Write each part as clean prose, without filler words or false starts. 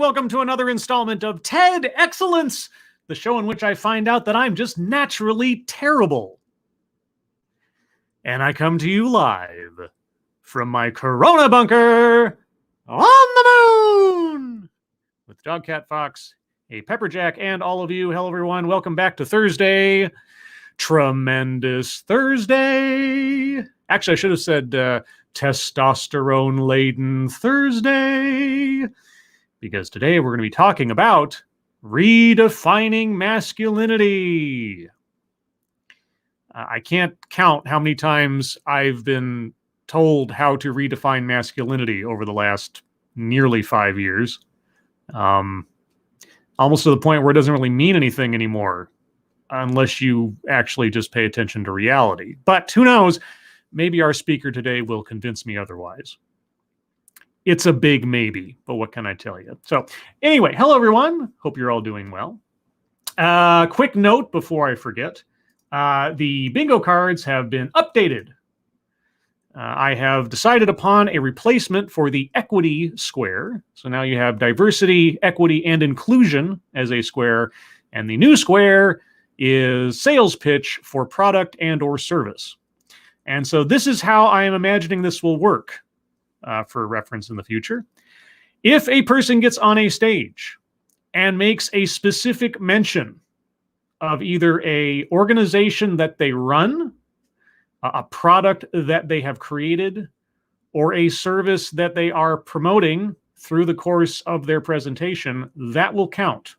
welcome to another installment of TED Excellence, the show in which I find out that I'm just naturally terrible. And I come to you live from my Corona bunker on the moon with Dogcat Fox, a Pepperjack, and all of you. Hello, everyone. Welcome back to Thursday. Tremendous Thursday. Actually, I should have said testosterone-laden Thursday, because today we're going to be talking about redefining masculinity. I can't count how many times I've been told how to redefine masculinity over the last nearly 5 years. Almost to the point where it doesn't really mean anything anymore, unless you actually just pay attention to reality. But who knows? Maybe our speaker today will convince me otherwise. It's a big maybe, but what can I tell you? So anyway, hello, everyone. Hope you're all doing well. Quick note before I forget. The bingo cards have been updated. I have decided upon a replacement for the equity square. So now you have diversity, equity, and inclusion as a square. And the new square is sales pitch for product and or service. And so this is how I am imagining this will work for reference in the future. If a person gets on a stage and makes a specific mention of either a organization that they run, a product that they have created, or a service that they are promoting through the course of their presentation, that will count.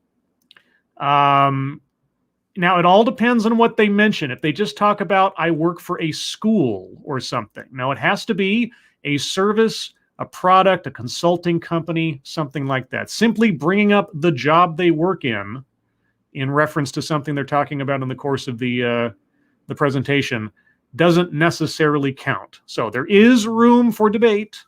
Now, it all depends on what they mention. If they just talk about, I work for a school or something. Now, it has to be a service, a product, a consulting company, something like that. Simply bringing up the job they work in reference to something they're talking about in the course of the presentation doesn't necessarily count. So there is room for debate,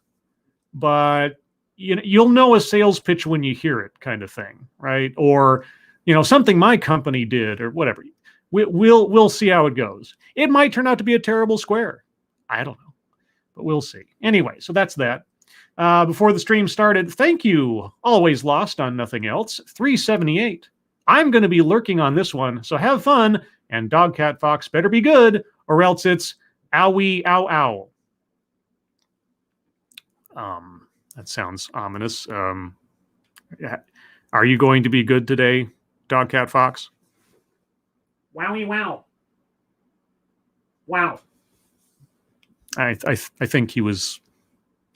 but you'll know a sales pitch when you hear it, kind of thing, right? Or something my company did, or whatever. We'll see how it goes. It might turn out to be a terrible square. I don't know, but we'll see. Anyway, so that's that. Before the stream started, thank you, Always Lost on Nothing Else, 378. I'm going to be lurking on this one, so have fun, and Dogcat Fox better be good, or else it's owie, ow, ow. That sounds ominous. Are you going to be good today, Dogcat Fox? Wowie, wow. Wow. I think he was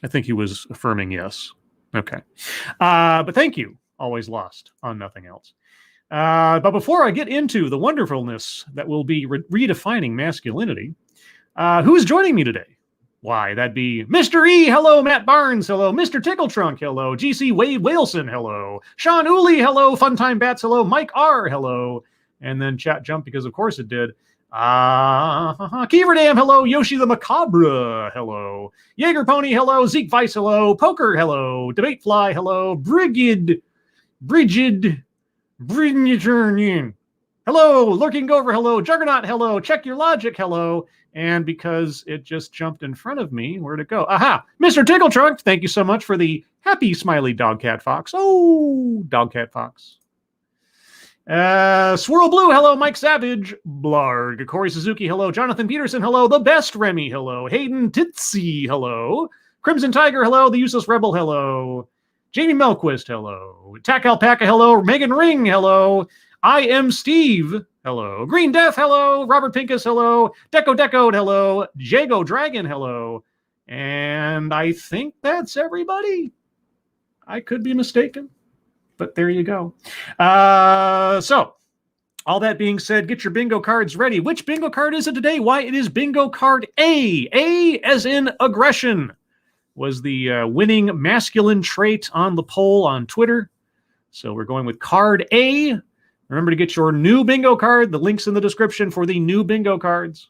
affirming yes. Okay. But thank you, Always Lost on Nothing Else. But before I get into the wonderfulness that will be redefining masculinity, who's joining me today? Why, that'd be Mr. E, hello, Matt Barnes, hello, Mr. Tickletrunk, hello, GC Wade Waleson, hello, Sean Uli, hello, Funtime Bats, hello, Mike R, hello, and then chat jumped because of course it did. Keeverdam, hello, Yoshi the Macabre, hello, Jaeger Pony, hello, Zeke Weiss, hello, Poker, hello, Debate Fly, hello, Brigid, hello, Lurking Gover, hello, Juggernaut, hello, Check Your Logic, hello, and because it just jumped in front of me, where'd it go? Aha! Mr. Tickletrunk, thank you so much for the happy smiley Dogcat Fox. Oh, Dogcat Fox. Swirl Blue, hello, Mike Savage, Blarg, Corey Suzuki, hello, Jonathan Peterson, hello, The Best Remy, hello, Hayden Titsy, hello, Crimson Tiger, hello, The Useless Rebel, hello, Jamie Melquist, hello, Tack Alpaca, hello, Megan Ring, hello, I Am Steve, hello, Green Death, hello, Robert Pincus, hello, Deco, hello, Jago Dragon, hello, and I think that's everybody. I could be mistaken, but there you go. So, all that being said, get your bingo cards ready. Which bingo card is it today? Why, it is bingo card A. A as in aggression was the winning masculine trait on the poll on Twitter. So we're going with card A. Remember to get your new bingo card. The link's in the description for the new bingo cards.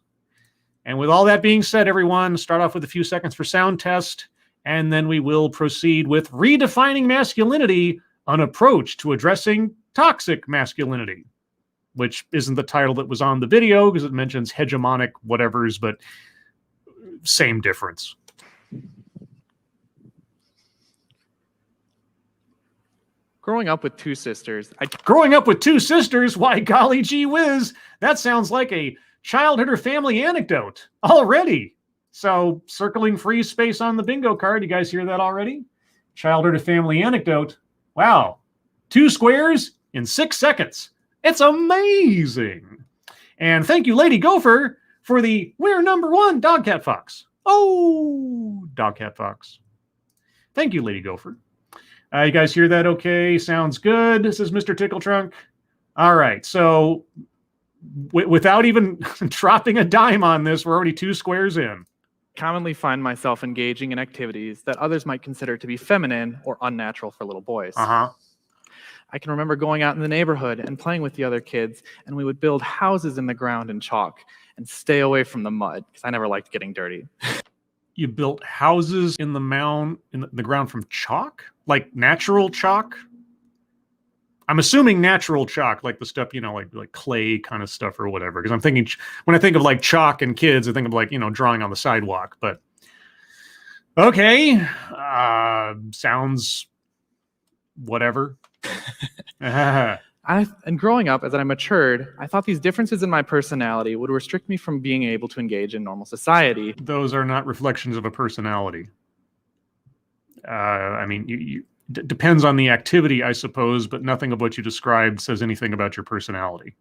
And with all that being said, everyone, start off with a few seconds for sound test, and then we will proceed with Redefining Masculinity, an approach to addressing toxic masculinity, which isn't the title that was on the video because it mentions hegemonic whatevers, but same difference. Growing up with two sisters, Growing up with two sisters? Why, golly gee whiz, that sounds like a childhood or family anecdote already. So, circling free space on the bingo card. You guys hear that already? Childhood or family anecdote. Wow. 2 squares in 6 seconds. It's amazing. And thank you, Lady Gopher, for the we're number 1 Dog Cat Fox. Oh, Dog Cat Fox. Thank you, Lady Gopher. You guys hear that okay? Sounds good, says Mr. Tickletrunk. All right, so without even dropping a dime on this, we're already 2 squares in. commonly find myself engaging in activities that others might consider to be feminine or unnatural for little boys. I can remember going out in the neighborhood and playing with the other kids, and we would build houses in the ground in chalk and stay away from the mud because I never liked getting dirty. You built houses in the mound, in the ground from chalk? Like natural chalk? I'm assuming natural chalk, like the stuff, you know, like clay kind of stuff or whatever. Because I'm thinking, when I think of like chalk and kids, I think of like, you know, drawing on the sidewalk. But okay, sounds whatever. And growing up, as I matured, I thought these differences in my personality would restrict me from being able to engage in normal society. Those are not reflections of a personality. I mean, depends on the activity, I suppose, but nothing of what you described says anything about your personality.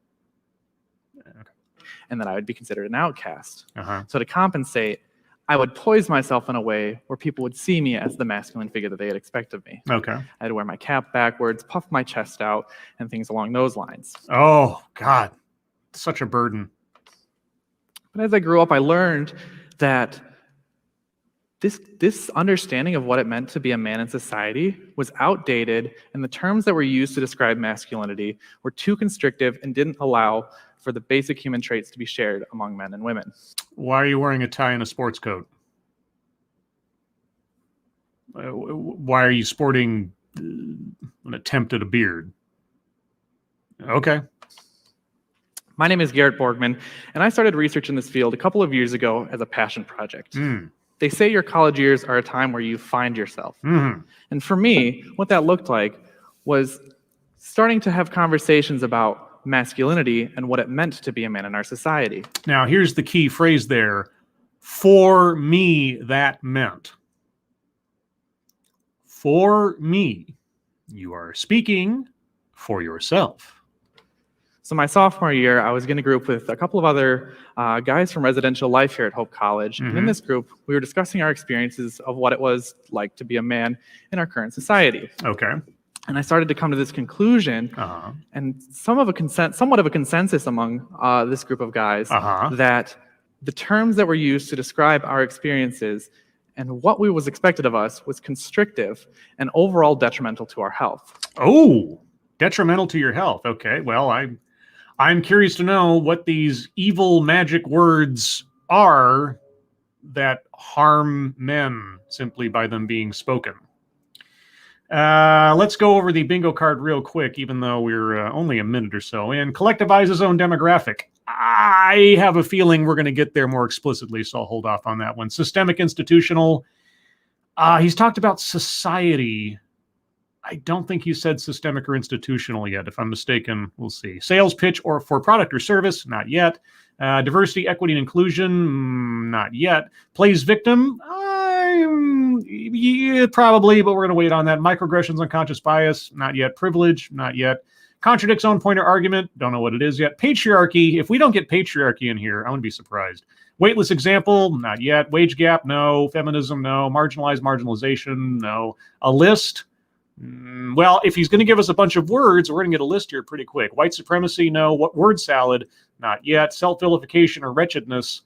Okay. And that I would be considered an outcast. So to compensate, I would poise myself in a way where people would see me as the masculine figure that they had expected of me. Okay. I had to wear my cap backwards, puff my chest out, and things along those lines. Oh, God. Such a burden. But as I grew up, I learned that this understanding of what it meant to be a man in society was outdated, and the terms that were used to describe masculinity were too constrictive and didn't allow for the basic human traits to be shared among men and women. Why are you wearing a tie and a sports coat? Why are you sporting an attempt at a beard? Okay. My name is Garrett Borgman, and I started research in this field a couple of years ago as a passion project. They say your college years are a time where you find yourself. And for me, what that looked like was starting to have conversations about masculinity and what it meant to be a man in our society. Now, here's the key phrase there. For me, that meant. For me. You are speaking for yourself. So my sophomore year, I was in a group with a couple of other guys from residential life here at Hope College. And in this group, we were discussing our experiences of what it was like to be a man in our current society. Okay. And I started to come to this conclusion, and somewhat of a consensus among this group of guys, that the terms that were used to describe our experiences and what was expected of us was constrictive and overall detrimental to our health. Oh, detrimental to your health. Okay, well, I'm curious to know what these evil magic words are that harm men simply by them being spoken. Let's go over the bingo card real quick, even though we're only a minute or so in. Collectivize his own demographic. I have a feeling we're going to get there more explicitly, so I'll hold off on that one. Systemic institutional. He's talked about society. I don't think he said systemic or institutional yet. If I'm mistaken, we'll see. Sales pitch or for product or service, not yet. Diversity, equity, and inclusion, not yet. Plays victim, yeah, probably, but we're going to wait on that. Microaggressions, unconscious bias, not yet. Privilege, not yet. Contradicts own point or argument, don't know what it is yet. Patriarchy, if we don't get patriarchy in here, I wouldn't be surprised. Weightless example, not yet. Wage gap, no. Feminism, no. Marginalized, marginalization, no. A list, well, if he's going to give us a bunch of words, we're going to get a list here pretty quick. White supremacy, no. What word salad, not yet. Self-vilification or wretchedness,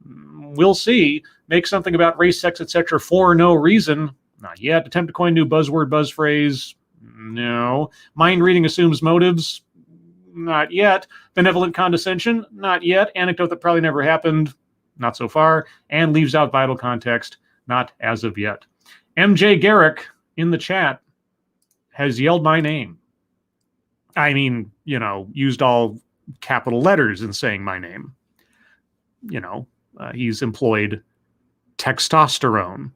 we'll see. Make something about race, sex, etc. for no reason, not yet. Attempt to coin new buzzword, buzz phrase, no. Mind reading assumes motives, not yet. Benevolent condescension, not yet. Anecdote that probably never happened, not so far. And leaves out vital context, not as of yet. MJ Garrick in the chat has yelled my name. I mean, you know, used all capital letters in saying my name. You know, he's employed testosterone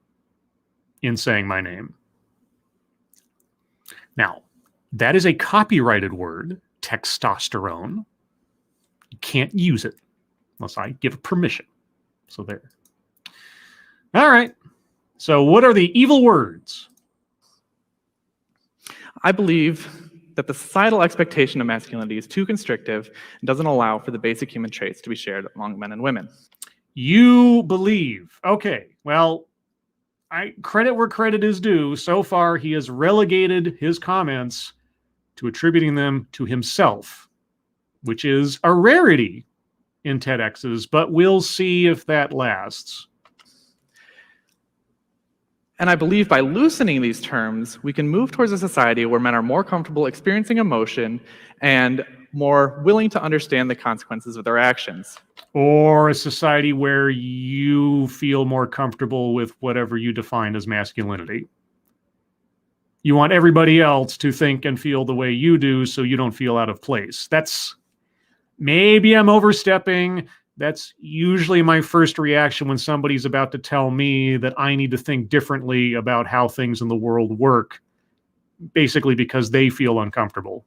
in saying my name. Now, That is a copyrighted word, testosterone. You can't use it unless I give permission. So there. All right. So what are the evil words? I believe that the societal expectation of masculinity is too constrictive and doesn't allow for the basic human traits to be shared among men and women. You believe. Okay. Well, I credit where credit is due. So far, he has relegated his comments to attributing them to himself, which is a rarity in TEDx's, but we'll see if that lasts. And I believe by loosening these terms, we can move towards a society where men are more comfortable experiencing emotion and more willing to understand the consequences of their actions. Or a society where you feel more comfortable with whatever you define as masculinity. You want everybody else to think and feel the way you do so you don't feel out of place. That's, maybe I'm overstepping. That's usually my first reaction when somebody's about to tell me that I need to think differently about how things in the world work, basically because they feel uncomfortable.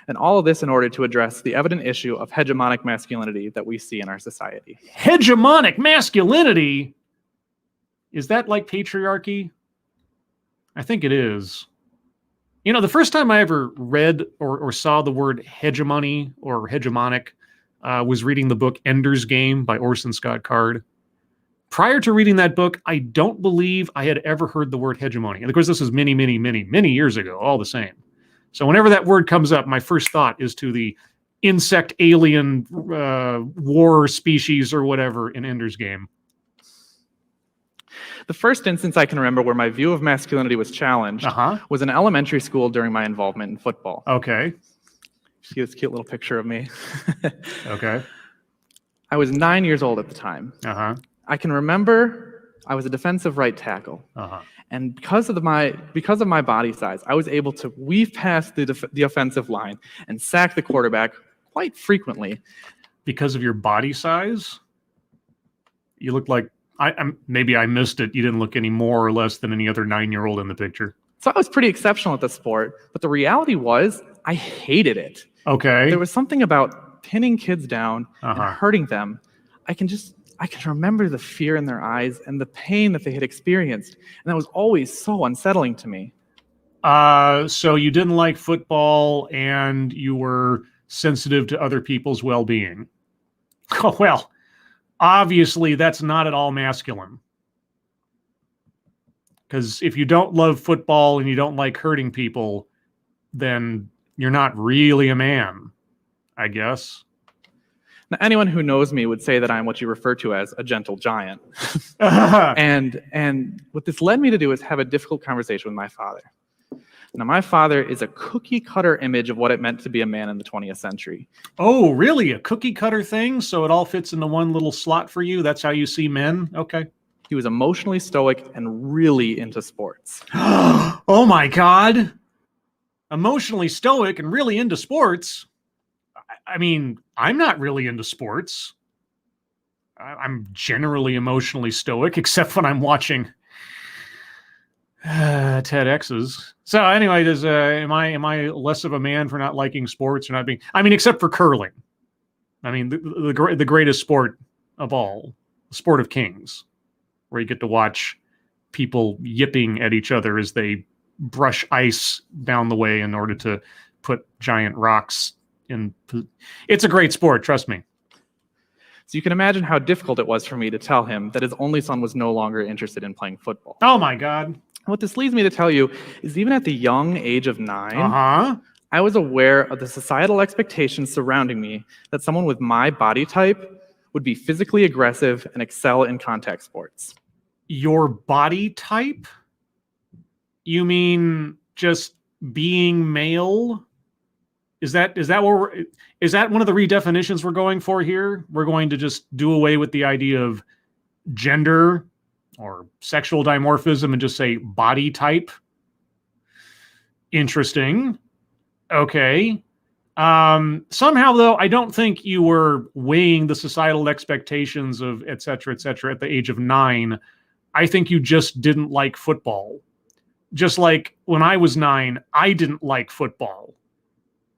And all of this in order to address the evident issue of hegemonic masculinity that we see in our society. Hegemonic masculinity? Is that like patriarchy? I think it is. You know, the first time I ever read or saw the word hegemony or hegemonic was reading the book Ender's Game by Orson Scott Card. Prior to reading that book, I don't believe I had ever heard the word hegemony. And of course, this was many, many, many, many years ago, all the same. So whenever that word comes up, my first thought is to the insect alien war species or whatever in Ender's Game. The first instance I can remember where my view of masculinity was challenged was in elementary school during my involvement in football. Okay. See this cute little picture of me? Okay. I was 9 years old at the time. I can remember I was a defensive right tackle. And because of my body size, I was able to weave past the offensive line and sack the quarterback quite frequently. Because of your body size? You look like, maybe I missed it. You didn't look any more or less than any other 9-year-old in the picture. So I was pretty exceptional at the sport, but the reality was I hated it. Okay. There was something about pinning kids down and hurting them. I can remember the fear in their eyes and the pain that they had experienced. And that was always so unsettling to me. So you didn't like football and you were sensitive to other people's well-being. Oh, well, obviously that's not at all masculine. Because if you don't love football and you don't like hurting people, then you're not really a man, I guess. Now, anyone who knows me would say that I'm what you refer to as a gentle giant. And what this led me to do is have a difficult conversation with my father. Now, my father is a cookie-cutter image of what it meant to be a man in the 20th century. Oh, really? A cookie-cutter thing? So it all fits into one little slot for you? That's how you see men? Okay. He was emotionally stoic and really into sports. Oh, my God. Emotionally stoic and really into sports? I mean, I'm not really into sports. I'm generally emotionally stoic, except when I'm watching TEDx's. So anyway, am I less of a man for not liking sports or not being? I mean, except for curling. I mean, the greatest sport of all, the sport of kings, where you get to watch people yipping at each other as they brush ice down the way in order to put giant rocks in. It's a great sport, trust me. So you can imagine how difficult it was for me to tell him that his only son was no longer interested in playing football. Oh my God. What this leads me to tell you is even at the young age of 9, I was aware of the societal expectations surrounding me that someone with my body type would be physically aggressive and excel in contact sports. Your body type? You mean just being male? Is that one of the redefinitions we're going for here? We're going to just do away with the idea of gender or sexual dimorphism and just say body type? Interesting. Okay. Somehow, though, I don't think you were weighing the societal expectations of et cetera, at the age of 9. I think you just didn't like football. Just like when I was 9, I didn't like football,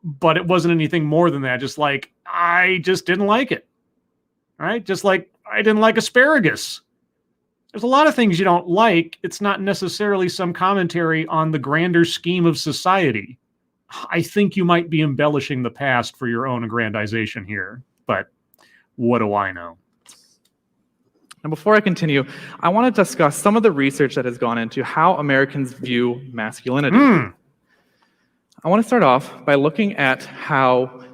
but it wasn't anything more than that. Just like, I just didn't like it, right? Just like I didn't like asparagus. There's a lot of things you don't like. It's not necessarily some commentary on the grander scheme of society. I think you might be embellishing the past for your own aggrandization here, but what do I know? And before I continue, I want to discuss some of the research that has gone into how Americans view masculinity. I want to start off by looking at how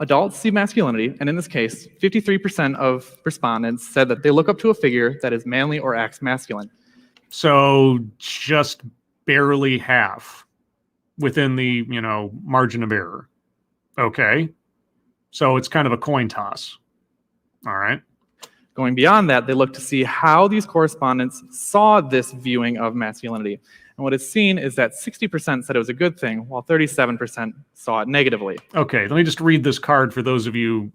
adults see masculinity, and in this case, 53% of respondents said that they look up to a figure that is manly or acts masculine. So just barely half within the, margin of error. Okay. So it's kind of a coin toss. All right. Going beyond that, they look to see how these correspondents saw this viewing of masculinity. And what is seen is that 60% said it was a good thing, while 37% saw it negatively. Okay, let me just read this card for those of you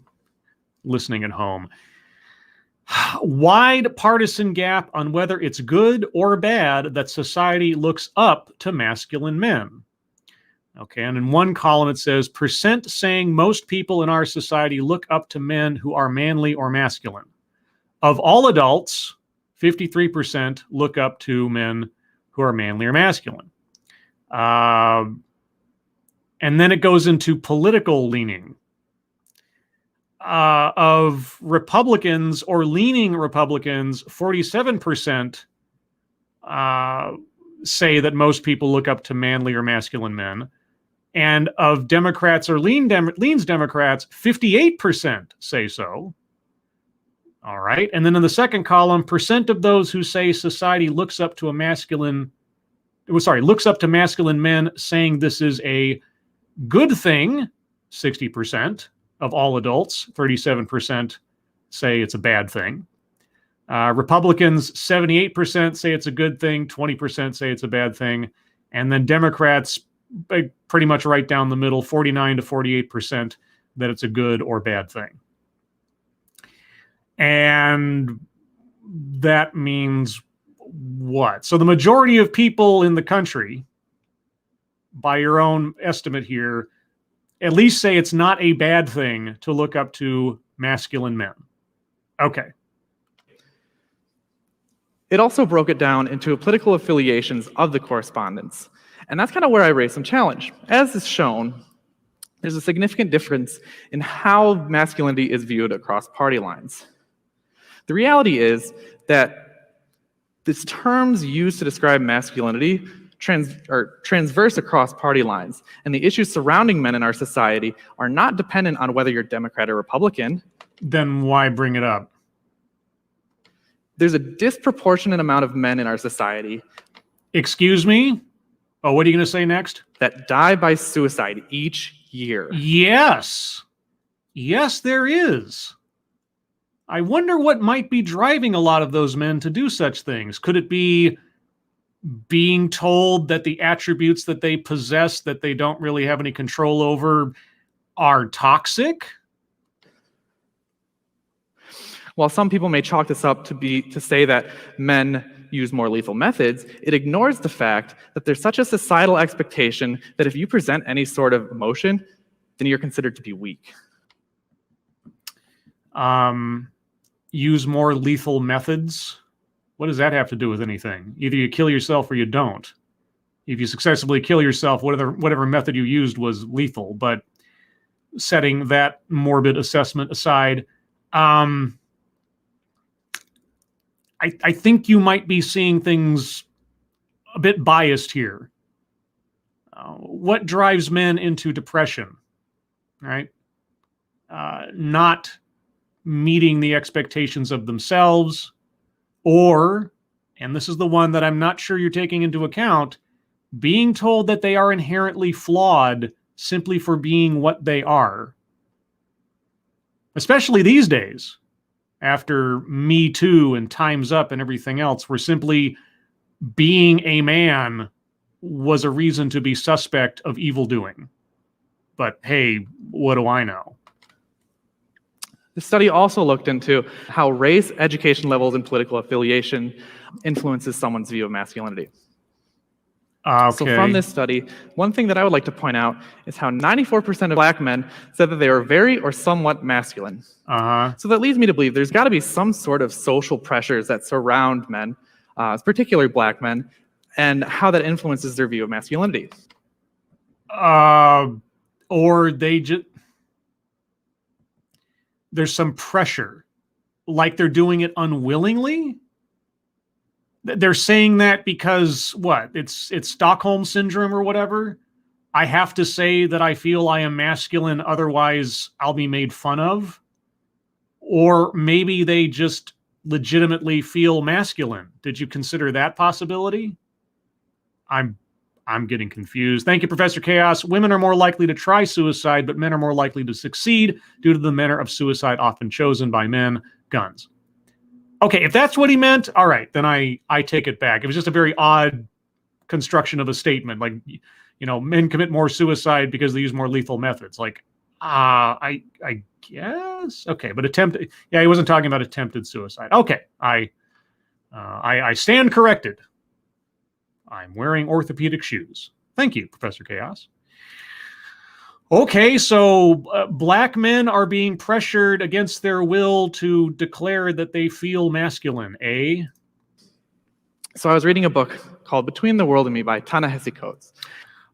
listening at home. Wide partisan gap on whether it's good or bad that society looks up to masculine men. Okay, and in one column it says, percent saying most people in our society look up to men who are manly or masculine. Of all adults, 53% look up to men who are manly or masculine. And then it goes into political leaning. Of Republicans or leaning Republicans, 47% say that most people look up to manly or masculine men. And of Democrats or leans Democrats, 58% say so. All right. And then in the second column, percent of those who say society looks up to masculine men saying this is a good thing, 60% of all adults, 37% say it's a bad thing. Republicans, 78% say it's a good thing, 20% say it's a bad thing. And then Democrats, pretty much right down the middle, 49 to 48% that it's a good or bad thing. And that means what? So the majority of people in the country, by your own estimate here, at least say it's not a bad thing to look up to masculine men. Okay. It also broke it down into political affiliations of the correspondents. And that's kind of where I raised some challenge. As is shown, there's a significant difference in how masculinity is viewed across party lines. The reality is that these terms used to describe masculinity are transverse across party lines, and the issues surrounding men in our society are not dependent on whether you're Democrat or Republican. Then why bring it up? There's a disproportionate amount of men in our society. Excuse me? Oh, what are you going to say next? That die by suicide each year. Yes. Yes, there is. I wonder what might be driving a lot of those men to do such things. Could it be being told that the attributes that they possess that they don't really have any control over are toxic? While some people may chalk this up to say that men use more lethal methods, it ignores the fact that there's such a societal expectation that if you present any sort of emotion, then you're considered to be weak. Use more lethal methods. What does that have to do with anything? Either you kill yourself or you don't. If you successfully kill yourself, whatever method you used was lethal. But setting that morbid assessment aside, I think you might be seeing things a bit biased here. What drives men into depression, right? Not meeting the expectations of themselves, or, and this is the one that I'm not sure you're taking into account, being told that they are inherently flawed simply for being what they are. Especially these days, after Me Too and Time's Up and everything else, where simply being a man was a reason to be suspect of evil doing. But hey, what do I know? The study also looked into how race, education levels, and political affiliation influences someone's view of masculinity. So from this study, one thing that I would like to point out is how 94% of black men said that they were very or somewhat masculine. So that leads me to believe there's got to be some sort of social pressures that surround men, particularly black men, and how that influences their view of masculinity. Or there's some pressure, like they're doing it unwillingly. They're saying that because what? It's Stockholm syndrome or whatever. I have to say that I feel I am masculine, otherwise I'll be made fun of. Or maybe they just legitimately feel masculine. Did you consider that possibility? I'm getting confused. Thank you, Professor Chaos. Women are more likely to try suicide, but men are more likely to succeed due to the manner of suicide often chosen by men. Guns. Okay, if that's what he meant, all right, then I take it back. It was just a very odd construction of a statement. Like, men commit more suicide because they use more lethal methods. Like, I guess. Okay, but he wasn't talking about attempted suicide. Okay, I stand corrected. I'm wearing orthopedic shoes. Thank you, Professor Chaos. Okay, so black men are being pressured against their will to declare that they feel masculine, eh? So I was reading a book called Between the World and Me by Ta-Nehisi Coates.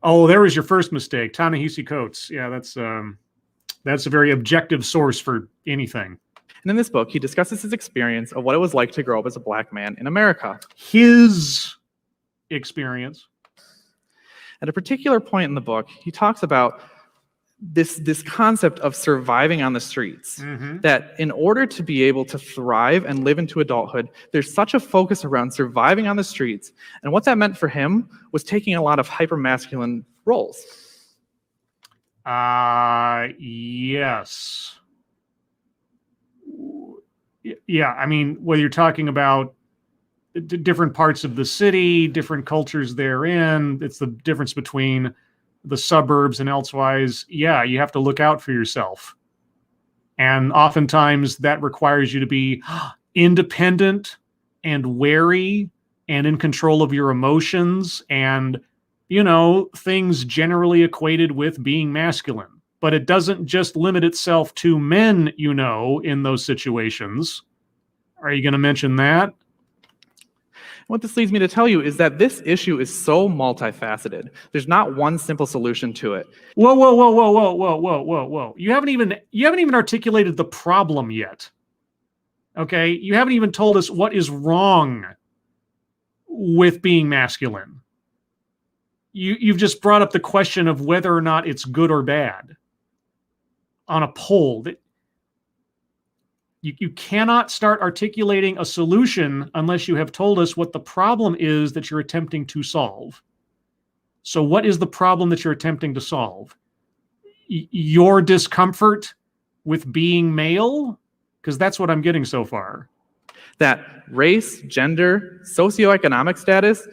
Oh, there was your first mistake, Ta-Nehisi Coates. Yeah, that's a very objective source for anything. And in this book, he discusses his experience of what it was like to grow up as a black man in America. His experience. At a particular point in the book, he talks about this concept of surviving on the streets, that in order to be able to thrive and live into adulthood, there's such a focus around surviving on the streets. And what that meant for him was taking a lot of hyper-masculine roles. Yes. Yeah, I mean, whether you're talking about different parts of the city, different cultures therein, it's the difference between the suburbs and elsewise. Yeah, you have to look out for yourself. And oftentimes that requires you to be independent and wary and in control of your emotions and, things generally equated with being masculine. But it doesn't just limit itself to men, in those situations. Are you going to mention that? What this leads me to tell you is that this issue is so multifaceted. There's not one simple solution to it. Whoa. You haven't even articulated the problem yet. Okay? You haven't even told us what is wrong with being masculine. You've just brought up the question of whether or not it's good or bad on a poll. You cannot start articulating a solution unless you have told us what the problem is that you're attempting to solve. So what is the problem that you're attempting to solve? Your discomfort with being male? Because that's what I'm getting so far. That race, gender, socioeconomic status,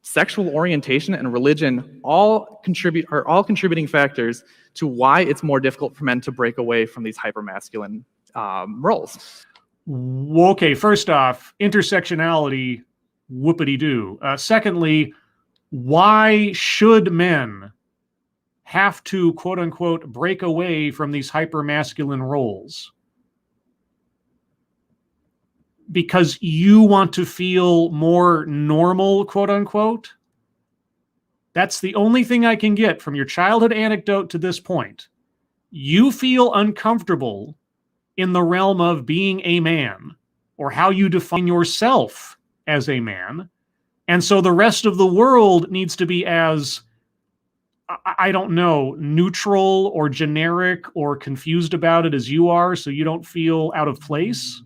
sexual orientation, and religion are all contributing factors to why it's more difficult for men to break away from these hypermasculine roles. Okay, first off, intersectionality, whoopity-doo. Secondly, why should men have to, quote-unquote, break away from these hyper-masculine roles? Because you want to feel more normal, quote-unquote? That's the only thing I can get from your childhood anecdote to this point. You feel uncomfortable in the realm of being a man, or how you define yourself as a man. And so the rest of the world needs to be as, I don't know, neutral or generic or confused about it as you are, so you don't feel out of place.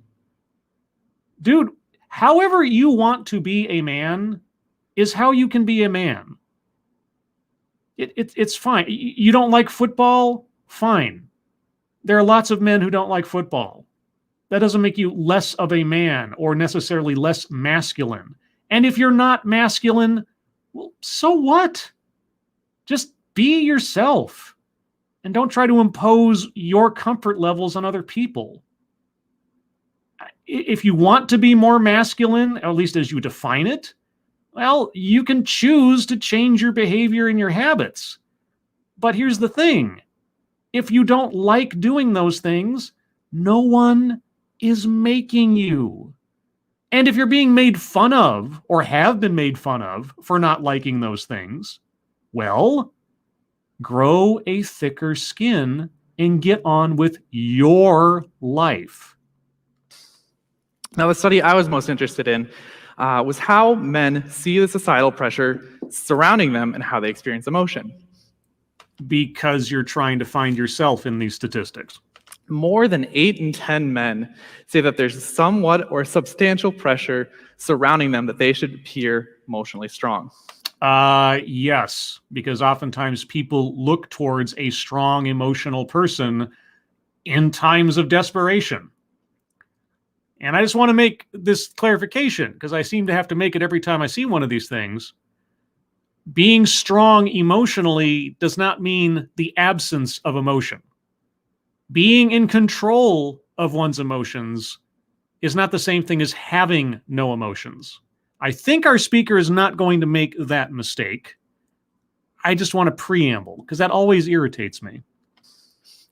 Dude, however you want to be a man is how you can be a man. It's fine. You don't like football? Fine. There are lots of men who don't like football. That doesn't make you less of a man or necessarily less masculine. And if you're not masculine, well, so what? Just be yourself. And don't try to impose your comfort levels on other people. If you want to be more masculine, at least as you define it, Well, you can choose to change your behavior and your habits. But here's the thing. If you don't like doing those things, no one is making you. And if you're being made fun of or have been made fun of for not liking those things, well, grow a thicker skin and get on with your life. Now, the study I was most interested in was how men see the societal pressure surrounding them and how they experience emotion. Because you're trying to find yourself in these statistics. More than 8 in 10 men say that there's somewhat or substantial pressure surrounding them that they should appear emotionally strong. Yes, because oftentimes people look towards a strong emotional person in times of desperation. And I just want to make this clarification because I seem to have to make it every time I see one of these things. Being strong emotionally does not mean the absence of emotion. Being in control of one's emotions is not the same thing as having no emotions. I think our speaker is not going to make that mistake. I just want to preamble because that always irritates me.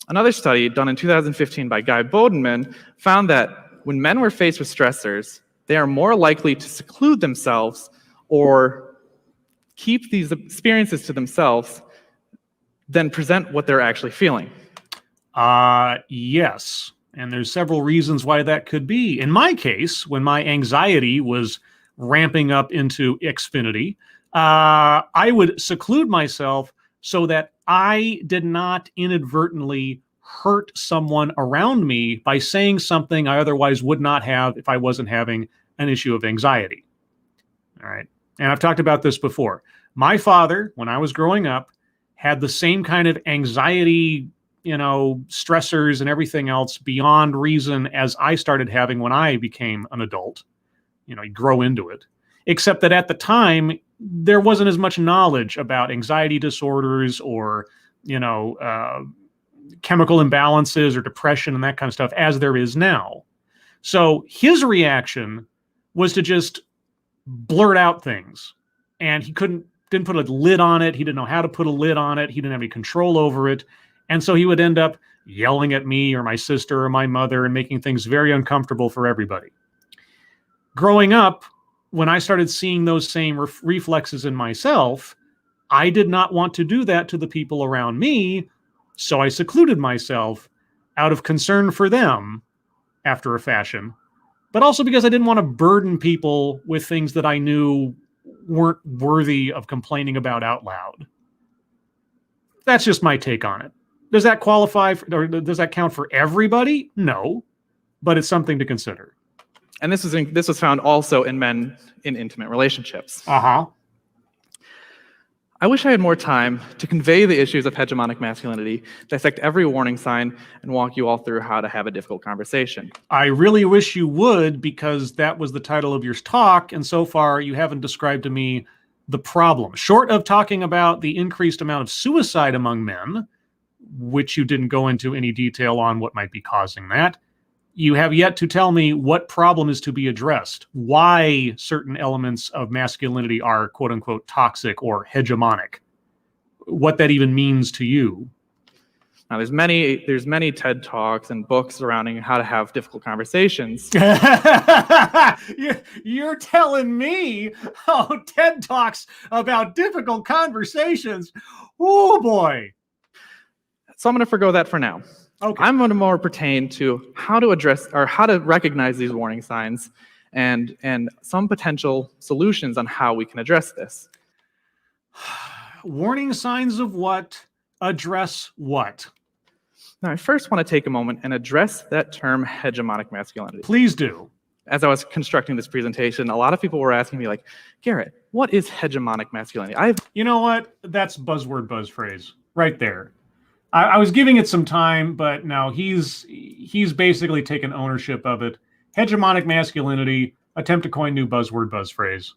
Another study done in 2015 by Guy Bodenman found that when men were faced with stressors, they are more likely to seclude themselves or keep these experiences to themselves than present what they're actually feeling. Yes. And there's several reasons why that could be. In my case, when my anxiety was ramping up into Xfinity, I would seclude myself so that I did not inadvertently hurt someone around me by saying something I otherwise would not have if I wasn't having an issue of anxiety. All right. And I've talked about this before. My father, when I was growing up, had the same kind of anxiety, stressors and everything else beyond reason as I started having when I became an adult. You grow into it. Except that at the time, there wasn't as much knowledge about anxiety disorders or, chemical imbalances or depression and that kind of stuff as there is now. So his reaction was to just blurt out things. And he didn't put a lid on it. He didn't know how to put a lid on it. He didn't have any control over it. And so he would end up yelling at me or my sister or my mother and making things very uncomfortable for everybody. Growing up, when I started seeing those same reflexes in myself, I did not want to do that to the people around me, so I secluded myself out of concern for them after a fashion, but also because I didn't want to burden people with things that I knew weren't worthy of complaining about out loud. That's just my take on it. Does that qualify or does that count for everybody? No, but it's something to consider. And this was found also in men in intimate relationships. Uh-huh. I wish I had more time to convey the issues of hegemonic masculinity, dissect every warning sign, and walk you all through how to have a difficult conversation. I really wish you would, because that was the title of your talk, and so far you haven't described to me the problem. Short of talking about the increased amount of suicide among men, which you didn't go into any detail on what might be causing that, you have yet to tell me what problem is to be addressed, why certain elements of masculinity are quote-unquote toxic or hegemonic, what that even means to you. Now, there's many TED Talks and books surrounding how to have difficult conversations. You're telling me, TED Talks about difficult conversations. Oh, boy. So I'm going to forgo that for now. Okay. I'm going to more pertain to how to address or how to recognize these warning signs and some potential solutions on how we can address this. Warning signs of what? Address what? Now, I first want to take a moment and address that term hegemonic masculinity. Please do. As I was constructing this presentation, a lot of people were asking me like, Garrett, what is hegemonic masculinity? You know what? That's buzzword buzz phrase right there. I was giving it some time, but no, he's basically taken ownership of it. Hegemonic masculinity, attempt to coin new buzzword buzz phrase.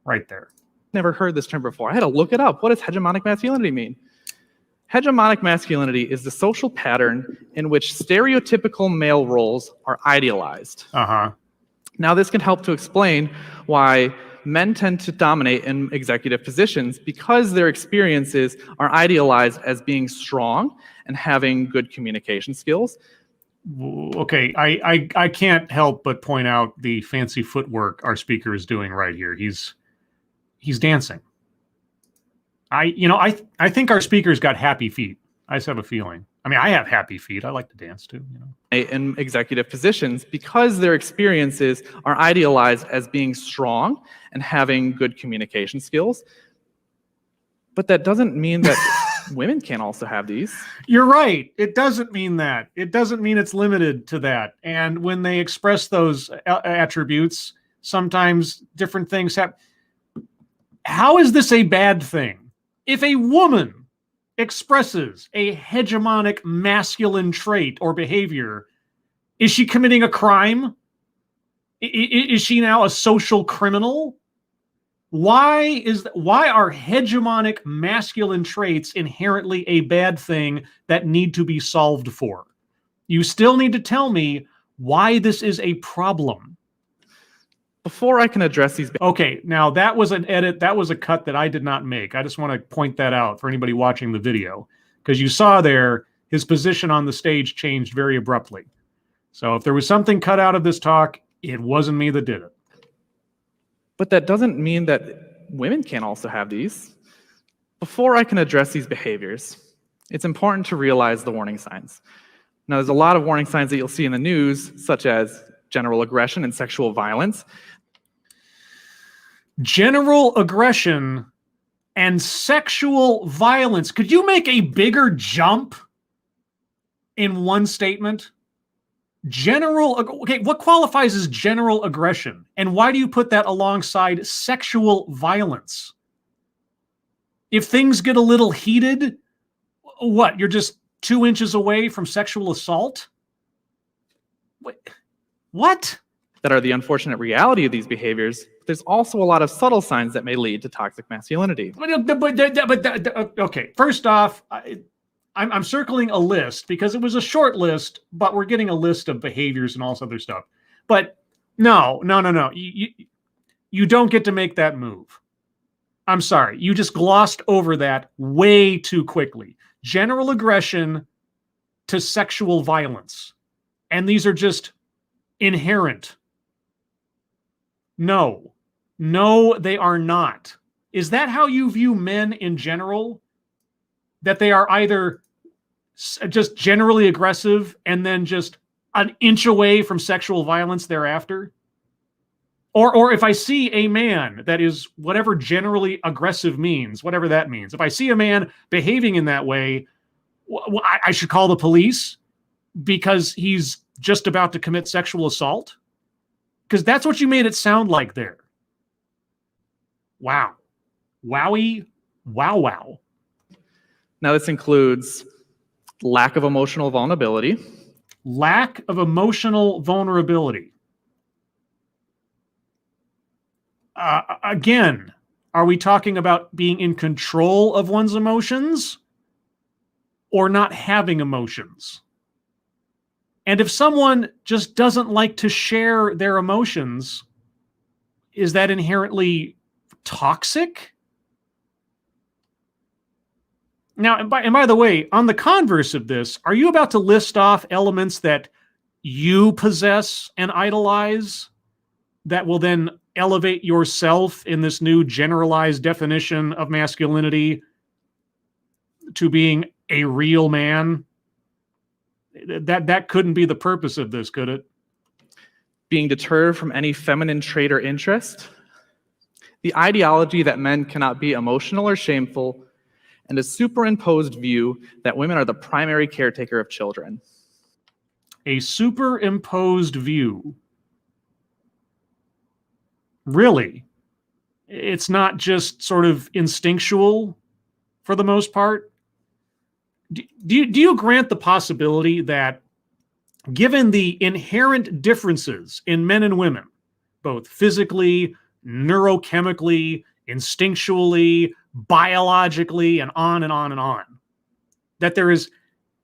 Right there. Never heard this term before. I had to look it up. What does hegemonic masculinity mean? Hegemonic masculinity is the social pattern in which stereotypical male roles are idealized. Uh-huh. Now, this can help to explain why men tend to dominate in executive positions because their experiences are idealized as being strong and having good communication skills. Okay, I can't help but point out the fancy footwork our speaker is doing right here. He's dancing. I think our speaker's got happy feet. I just have a feeling. I mean, I have happy feet. I like to dance too, In executive positions because their experiences are idealized as being strong and having good communication skills. But that doesn't mean that women can't also have these. You're right. It doesn't mean that. It doesn't mean it's limited to that. And when they express those attributes, sometimes different things happen. How is this a bad thing? If a woman expresses a hegemonic masculine trait or behavior, is she committing a crime? Is she now a social criminal? Why are hegemonic masculine traits inherently a bad thing that need to be solved for? You still need to tell me why this is a problem. Before I can address these... Okay, now that was an edit. That was a cut that I did not make. I just want to point that out for anybody watching the video, because you saw there his position on the stage changed very abruptly. So if there was something cut out of this talk, it wasn't me that did it. But that doesn't mean that women can't also have these. Before I can address these behaviors, it's important to realize the warning signs. Now, there's a lot of warning signs that you'll see in the news, such as general aggression and sexual violence. General aggression and sexual violence. Could you make a bigger jump in one statement? Okay, what qualifies as general aggression? And why do you put that alongside sexual violence? If things get a little heated, what? You're just 2 inches away from sexual assault? What? That are the unfortunate reality of these behaviors. There's also a lot of subtle signs that may lead to toxic masculinity. Okay, first off, I'm circling a list because it was a short list, but we're getting a list of behaviors and all this other stuff. But no. You don't get to make that move. I'm sorry. You just glossed over that way too quickly. General aggression to sexual violence. And these are just inherent. No, they are not. Is that how you view men in general? That they are either just generally aggressive and then just an inch away from sexual violence thereafter? Or if I see a man that is whatever generally aggressive means, whatever that means, if I see a man behaving in that way, I should call the police because he's just about to commit sexual assault? Because that's what you made it sound like there. Wow. Wowie. Wow. Now, this includes lack of emotional vulnerability. Lack of emotional vulnerability. Again, are we talking about being in control of one's emotions or not having emotions? And if someone just doesn't like to share their emotions, is that inherently toxic? Now, and by the way, on the converse of this, are you about to list off elements that you possess and idolize that will then elevate yourself in this new generalized definition of masculinity to being a real man? That couldn't be the purpose of this, could it? Being deterred from any feminine trait or interest. The ideology that men cannot be emotional or shameful, and a superimposed view that women are the primary caretaker of children. A superimposed view. Really? It's not just sort of instinctual for the most part? Do you grant the possibility that given the inherent differences in men and women, both physically, neurochemically, instinctually, biologically, and on and on and on, that there is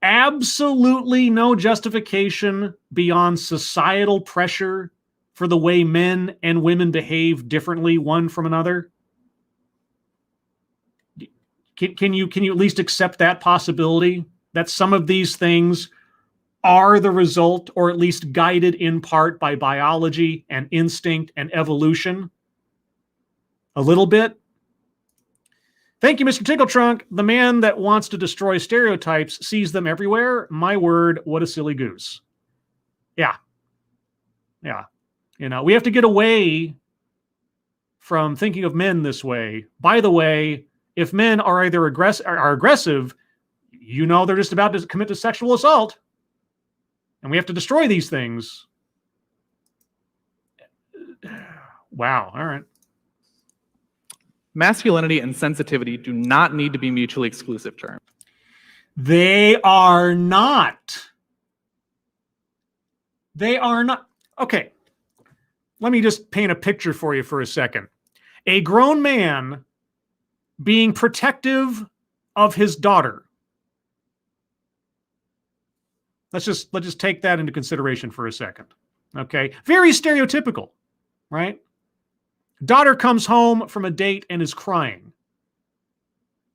absolutely no justification beyond societal pressure for the way men and women behave differently one from another? Can you at least accept that possibility that some of these things are the result, or at least guided in part by biology and instinct and evolution? A little bit? Thank you, Mr. Tickletrunk. The man that wants to destroy stereotypes sees them everywhere. My word, what a silly goose. Yeah. Yeah. You know, we have to get away from thinking of men this way. By the way, if men are either aggressive, you know they're just about to commit to sexual assault. And we have to destroy these things. Wow. All right. Masculinity and sensitivity do not need to be mutually exclusive terms. They are not. They are not. Okay. Let me just paint a picture for you for a second. A grown man being protective of his daughter. Let's just take that into consideration for a second. Okay? Very stereotypical, right? Daughter comes home from a date and is crying.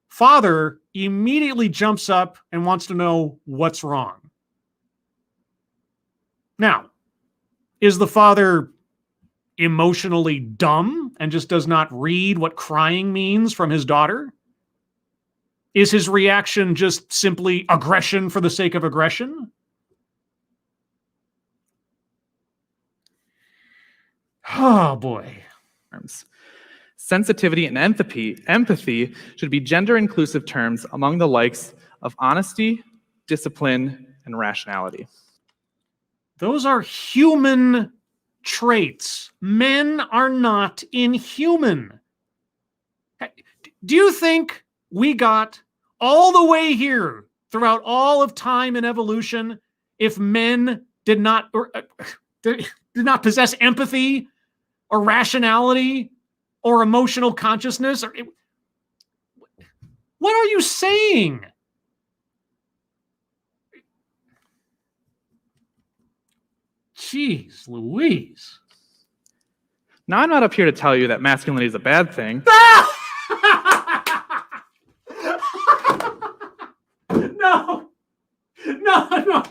Father immediately jumps up and wants to know what's wrong. Now, is the father emotionally dumb and just does not read what crying means from his daughter? Is his reaction just simply aggression for the sake of aggression? Oh, boy. Sensitivity and empathy should be gender-inclusive terms among the likes of honesty, discipline, and rationality. Those are human traits. Men are not inhuman. Do you think we got all the way here throughout all of time and evolution if men did not possess empathy or rationality or emotional consciousness? What are you saying? Jeez Louise. Now, I'm not up here to tell you that masculinity is a bad thing. No. No.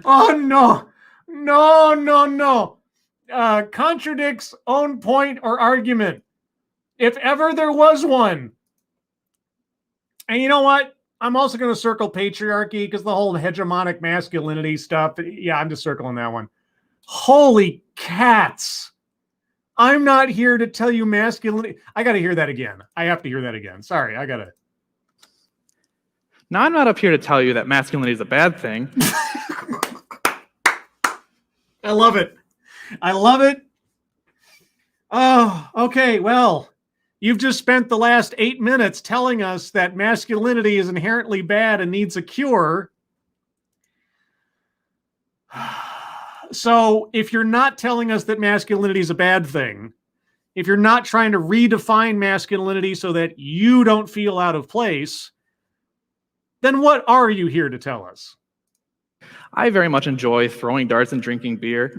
Oh, no. No. Contradicts own point or argument, if ever there was one. And you know what? I'm also going to circle patriarchy because the whole hegemonic masculinity stuff. Yeah, I'm just circling that one. Holy cats. I'm not here to tell you masculinity. I got to hear that again. I have to hear that again. Sorry, I got to. Now, I'm not up here to tell you that masculinity is a bad thing. I love it. Oh, okay. Well, you've just spent the last 8 minutes telling us that masculinity is inherently bad and needs a cure. So if you're not telling us that masculinity is a bad thing, if you're not trying to redefine masculinity so that you don't feel out of place, then what are you here to tell us? I very much enjoy throwing darts and drinking beer.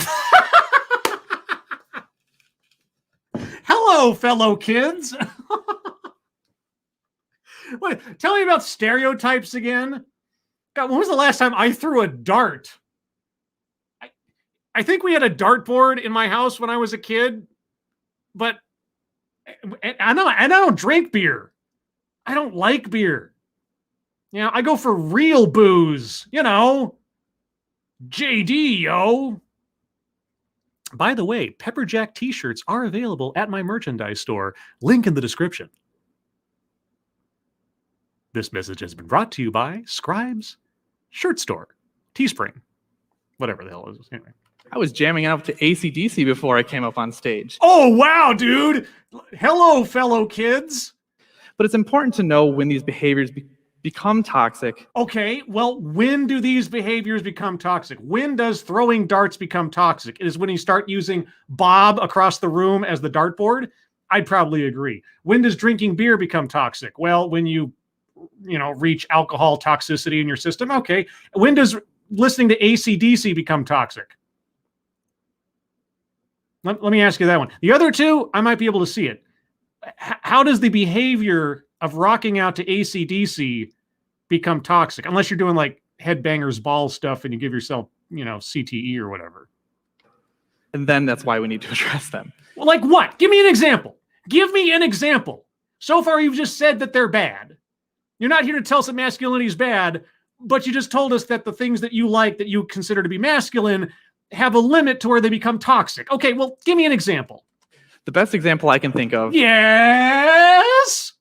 Hello, fellow kids. Wait, tell me about stereotypes again. God, when was the last time I threw a dart? I think we had a dartboard in my house when I was a kid, but I don't drink beer. I don't like beer. You know, I go for real booze, you know. JD, yo. By the way, Pepper Jack t-shirts are available at my merchandise store. Link in the description. This message has been brought to you by Scribes Shirt Store, Teespring, whatever the hell it is. Anyway. I was jamming out to AC/DC before I came up on stage. Oh, wow, dude. Hello, fellow kids. But it's important to know when these behaviors become toxic. Okay, well, when do these behaviors become toxic? When does throwing darts become toxic? It is when you start using Bob across the room as the dartboard? I'd probably agree. When does drinking beer become toxic? Well, when you reach alcohol toxicity in your system. Okay. When does listening to AC/DC become toxic? Let me ask you that one. The other two, I might be able to see it. How does the behavior of rocking out to AC/DC become toxic? Unless you're doing like headbangers ball stuff and you give yourself, CTE or whatever. And then that's why we need to address them. Well, like what? Give me an example. Give me an example. So far, you've just said that they're bad. You're not here to tell us that masculinity is bad, but you just told us that the things that you like, that you consider to be masculine, have a limit to where they become toxic. Okay, well, give me an example. The best example I can think of Yes?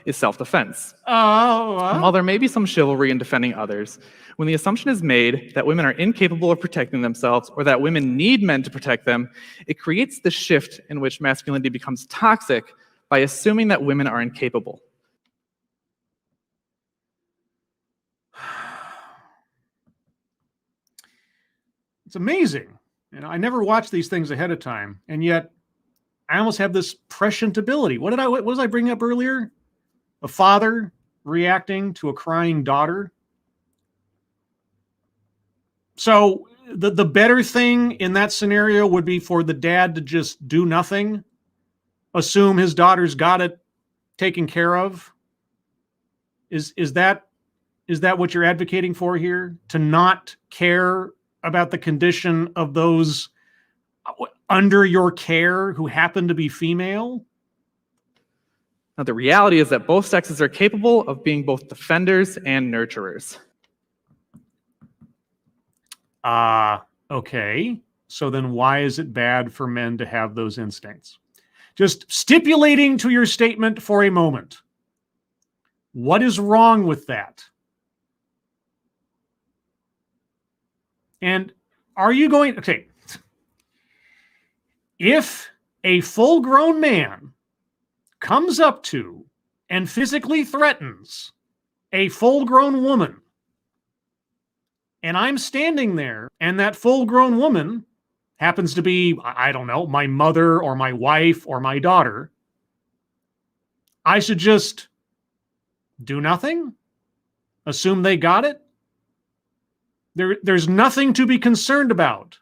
is self-defense. Oh. While there may be some chivalry in defending others, when the assumption is made that women are incapable of protecting themselves or that women need men to protect them, it creates the shift in which masculinity becomes toxic by assuming that women are incapable. It's amazing. I never watch these things ahead of time, and yet I almost have this prescient ability. What was I bringing up earlier? A father reacting to a crying daughter. So the better thing in that scenario would be for the dad to just do nothing, assume his daughter's got it taken care of. Is that what you're advocating for here? To not care about the condition of those under your care who happen to be female? Now, the reality is that both sexes are capable of being both defenders and nurturers. Okay. So then why is it bad for men to have those instincts? Just stipulating to your statement for a moment. What is wrong with that? And are you going, okay, if a full-grown man comes up to and physically threatens a full-grown woman, and I'm standing there, and that full-grown woman happens to be, I don't know, my mother or my wife or my daughter, I should just do nothing? Assume they got it? There's nothing to be concerned about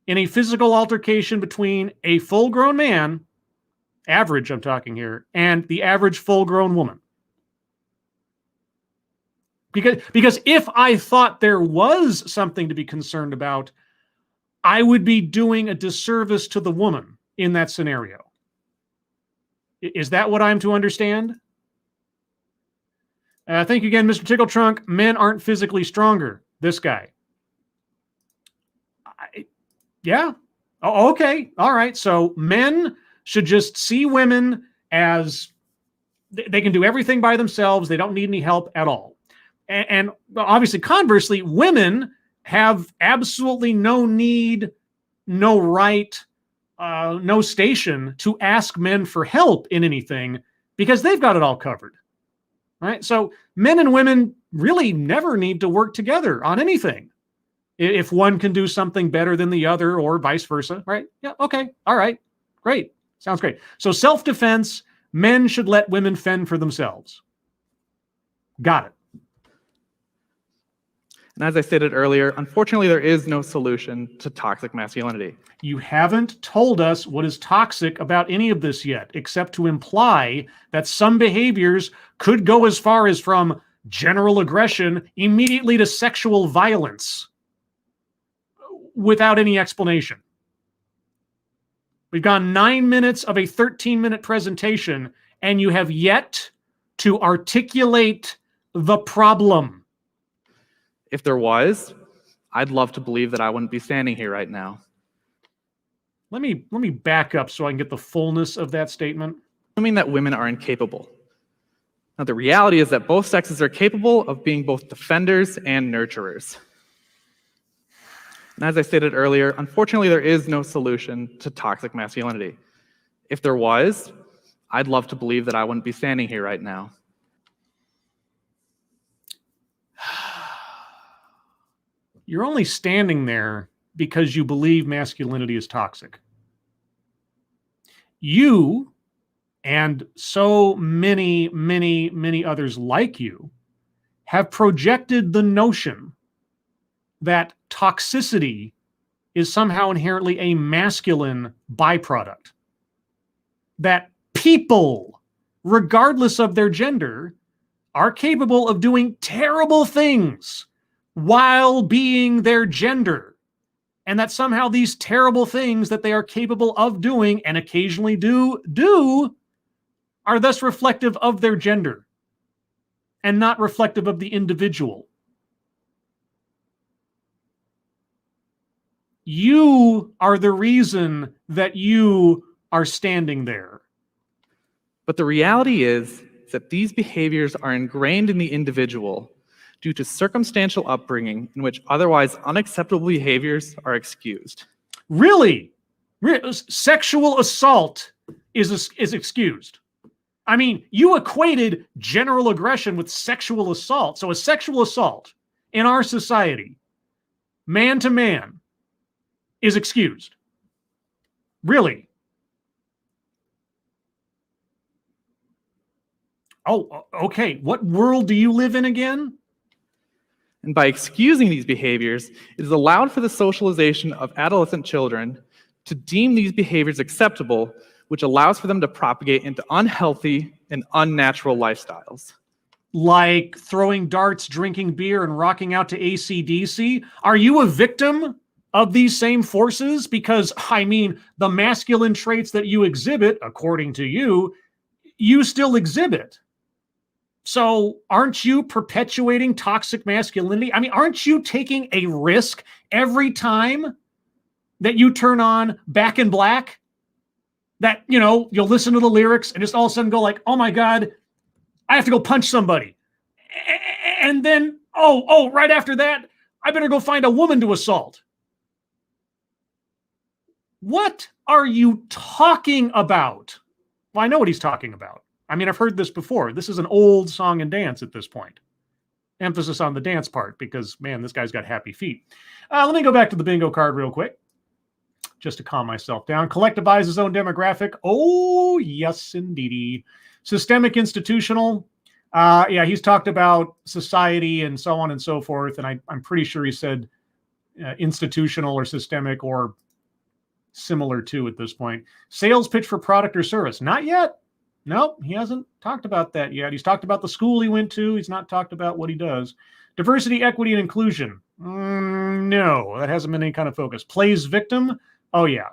in a physical altercation between a full-grown man, average I'm talking here, and the average full-grown woman. Because if I thought there was something to be concerned about, I would be doing a disservice to the woman in that scenario. Is that what I'm to understand? Thank you again, Mr. Tickle Trunk. Men aren't physically stronger. This guy. Yeah. Oh, okay. All right. So men should just see women as they can do everything by themselves. They don't need any help at all. And obviously, conversely, women have absolutely no need, no right, no station to ask men for help in anything because they've got it all covered. Right? So men and women really never need to work together on anything. If one can do something better than the other or vice versa, right? Yeah, okay, all right, great. Sounds great. So self-defense, men should let women fend for themselves. Got it. And as I stated earlier, unfortunately, there is no solution to toxic masculinity. You haven't told us what is toxic about any of this yet, except to imply that some behaviors could go as far as from general aggression immediately to sexual violence without any explanation. We've gone 9 minutes of a 13-minute presentation, and you have yet to articulate the problem. If there was, I'd love to believe that I wouldn't be standing here right now. Let me back up so I can get the fullness of that statement. Assuming that women are incapable. Now, the reality is that both sexes are capable of being both defenders and nurturers. And as I stated earlier, unfortunately, there is no solution to toxic masculinity. If there was, I'd love to believe that I wouldn't be standing here right now. you're only standing there because you believe masculinity is toxic. You and so many, many, many others like you have projected the notion that toxicity is somehow inherently a masculine byproduct. That people, regardless of their gender, are capable of doing terrible things while being their gender. And that somehow these terrible things that they are capable of doing and occasionally do are thus reflective of their gender and not reflective of the individual. You are the reason that you are standing there. But the reality is that these behaviors are ingrained in the individual due to circumstantial upbringing in which otherwise unacceptable behaviors are excused. Really? Sexual assault is excused. I mean, you equated general aggression with sexual assault. So a sexual assault in our society, man to man, is excused. Really? Oh, okay. What world do you live in again? And by excusing these behaviors, it is allowed for the socialization of adolescent children to deem these behaviors acceptable, which allows for them to propagate into unhealthy and unnatural lifestyles. Like throwing darts, drinking beer, and rocking out to AC/DC? Are you a victim of these same forces? Because, I mean, the masculine traits that you exhibit, according to you, you still exhibit. So aren't you perpetuating toxic masculinity? I mean, aren't you taking a risk every time that you turn on Back in Black? That, you know, you'll listen to the lyrics and just all of a sudden go like, oh my God, I have to go punch somebody. And then, right after that, I better go find a woman to assault. What are you talking about? Well, I know what he's talking about. I mean, I've heard this before. This is an old song and dance at this point. Emphasis on the dance part because, man, this guy's got happy feet. Let me go back to the bingo card real quick just to calm myself down. Collectivize his own demographic. Oh, yes, indeedy. Systemic institutional. Yeah, he's talked about society and so on and so forth. And I'm pretty sure he said institutional or systemic or similar to at this point. Sales pitch for product or service. Not yet. Nope, he hasn't talked about that yet. He's talked about the school he went to. He's not talked about what he does. Diversity, equity, and inclusion. No, that hasn't been any kind of focus. Plays victim. Oh, yeah.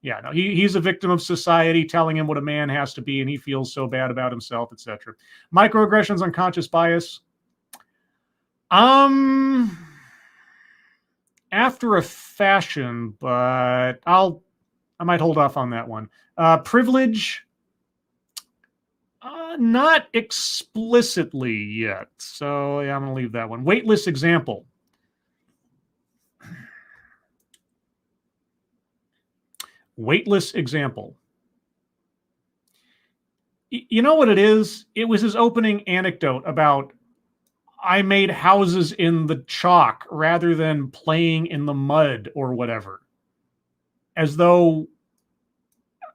Yeah, no, he's a victim of society telling him what a man has to be, and he feels so bad about himself, etc. Microaggressions, unconscious bias. After a fashion, but I might hold off on that one. Privilege. Not explicitly yet. So yeah, I'm going to leave that one. Weightless example. Weightless example. You know what it is? It was his opening anecdote about I made houses in the chalk rather than playing in the mud or whatever. As though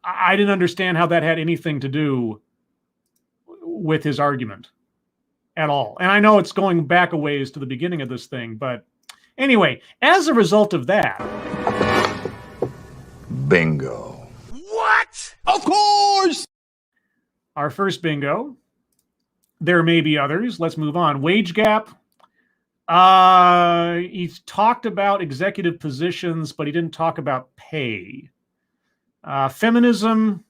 I didn't understand how that had anything to do with his argument at all. And I know it's going back a ways to the beginning of this thing, but anyway, as a result of that. Bingo. What? Of course! Our first bingo. There may be others. Let's move on. Wage gap. He's talked about executive positions, but he didn't talk about pay. Feminism.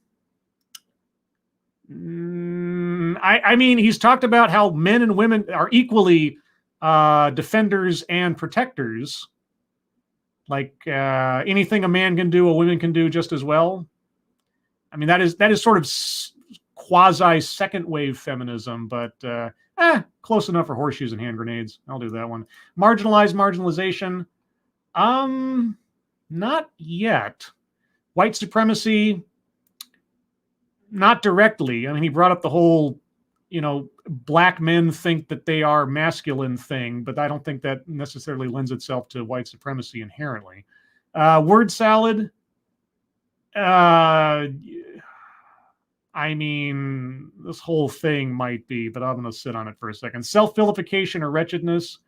I mean, he's talked about how men and women are equally defenders and protectors. Like anything a man can do, a woman can do just as well. I mean, that is sort of quasi second wave feminism, but close enough for horseshoes and hand grenades. I'll do that one. Marginalization. Not yet. White supremacy. Not directly. I mean, he brought up the whole black men think that they are masculine thing, but I don't think that necessarily lends itself to white supremacy inherently. Word salad. I mean, this whole thing might be, but I'm going to sit on it for a second. Self-vilification or wretchedness.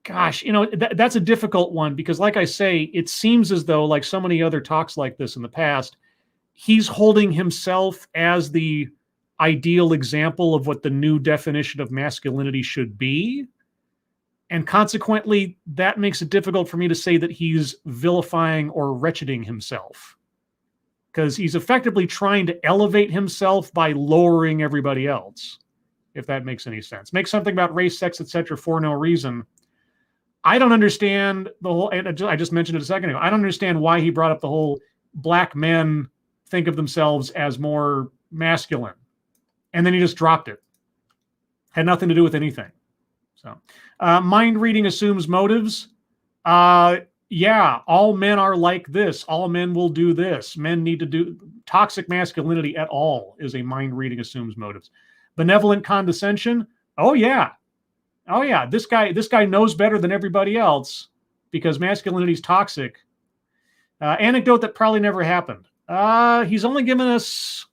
Gosh, that's a difficult one because, like I say, it seems as though, like so many other talks like this in the past, he's holding himself as the ideal example of what the new definition of masculinity should be. And consequently, that makes it difficult for me to say that he's vilifying or wretcheding himself, because he's effectively trying to elevate himself by lowering everybody else, if that makes any sense. Make something about race, sex, etc. for no reason. I don't understand the whole, I just mentioned it a second ago, I don't understand why he brought up the whole black men think of themselves as more masculine. And then he just dropped it. Had nothing to do with anything. So, mind reading assumes motives. Yeah, all men are like this. All men will do this. Men need to do toxic masculinity at all is a mind reading assumes motives. Benevolent condescension. Oh yeah. Oh yeah. This guy knows better than everybody else because masculinity is toxic. Anecdote that probably never happened. He's only given us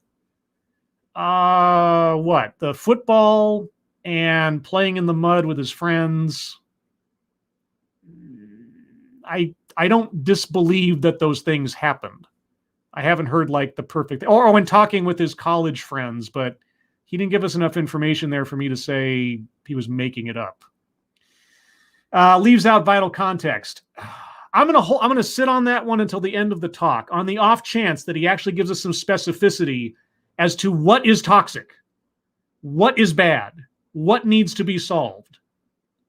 the football and playing in the mud with his friends. I don't disbelieve that those things happened. I haven't heard like the perfect, or when talking with his college friends, but he didn't give us enough information there for me to say he was making it up. Leaves out vital context. I'm gonna sit on that one until the end of the talk, on the off chance that he actually gives us some specificity as to what is toxic, what is bad, what needs to be solved,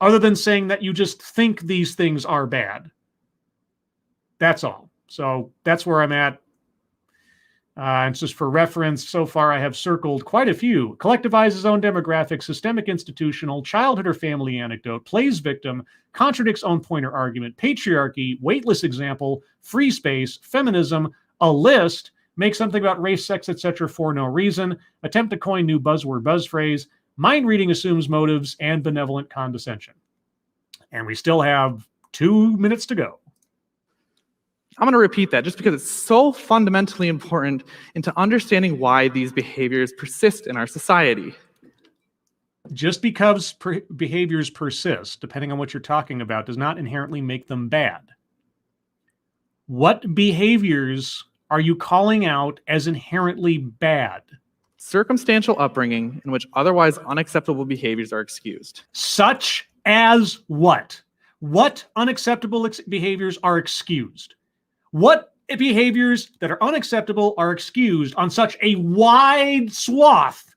other than saying that you just think these things are bad. That's all. So that's where I'm at. And just for reference, so far I have circled quite a few. Collectivize his own demographic, systemic institutional, childhood or family anecdote, plays victim, contradicts own point or argument, patriarchy, weightless example, free space, feminism, a list, make something about race, sex, etc. for no reason, attempt to coin new buzzword, buzz phrase, mind reading assumes motives, and benevolent condescension. And we still have 2 minutes to go. I'm going to repeat that just because it's so fundamentally important into understanding why these behaviors persist in our society. Just because behaviors persist, depending on what you're talking about, does not inherently make them bad. What behaviors are you calling out as inherently bad? Circumstantial upbringing in which otherwise unacceptable behaviors are excused. Such as what? What unacceptable behaviors are excused? What behaviors that are unacceptable are excused on such a wide swath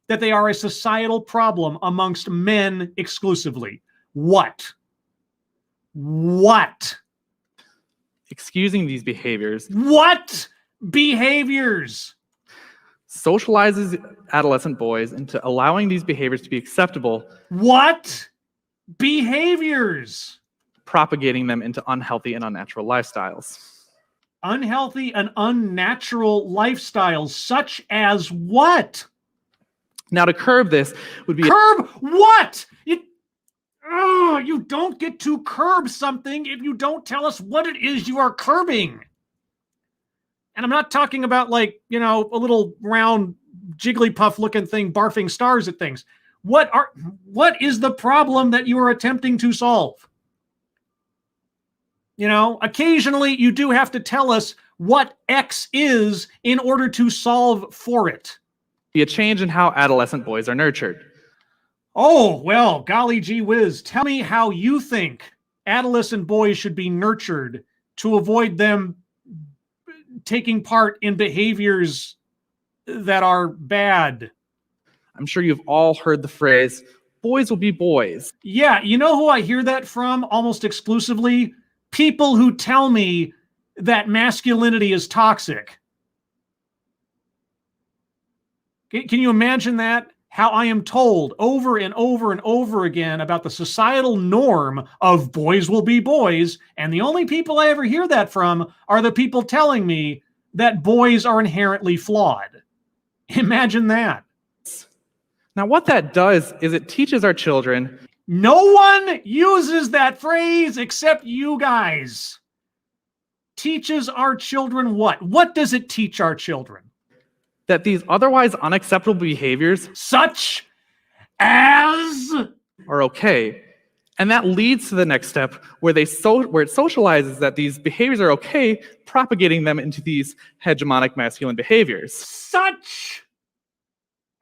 that they are a societal problem amongst men exclusively? What? What? Excusing these behaviors. What behaviors? Socializes adolescent boys into allowing these behaviors to be acceptable. What behaviors? Propagating them into unhealthy and unnatural lifestyles. Unhealthy and unnatural lifestyles, such as what? Now, to curb this would be... Curb what? You don't get to curb something if you don't tell us what it is you are curbing. And I'm not talking about a little round Jigglypuff looking thing barfing stars at things. What is the problem that you are attempting to solve? Occasionally you do have to tell us what X is in order to solve for it. Be a change in how adolescent boys are nurtured. Oh, well, golly gee whiz. Tell me how you think adolescent boys should be nurtured to avoid them taking part in behaviors that are bad. I'm sure you've all heard the phrase, boys will be boys. Yeah, you know who I hear that from almost exclusively? People who tell me that masculinity is toxic. Can you imagine that? How I am told over and over and over again about the societal norm of boys will be boys, and the only people I ever hear that from are the people telling me that boys are inherently flawed. Imagine that. Now, what that does is it teaches our children. No one uses that phrase except you guys. Teaches our children what? What does it teach our children? That these otherwise unacceptable behaviors, such as, are okay. And that leads to the next step where it socializes that these behaviors are okay, propagating them into these hegemonic masculine behaviors. Such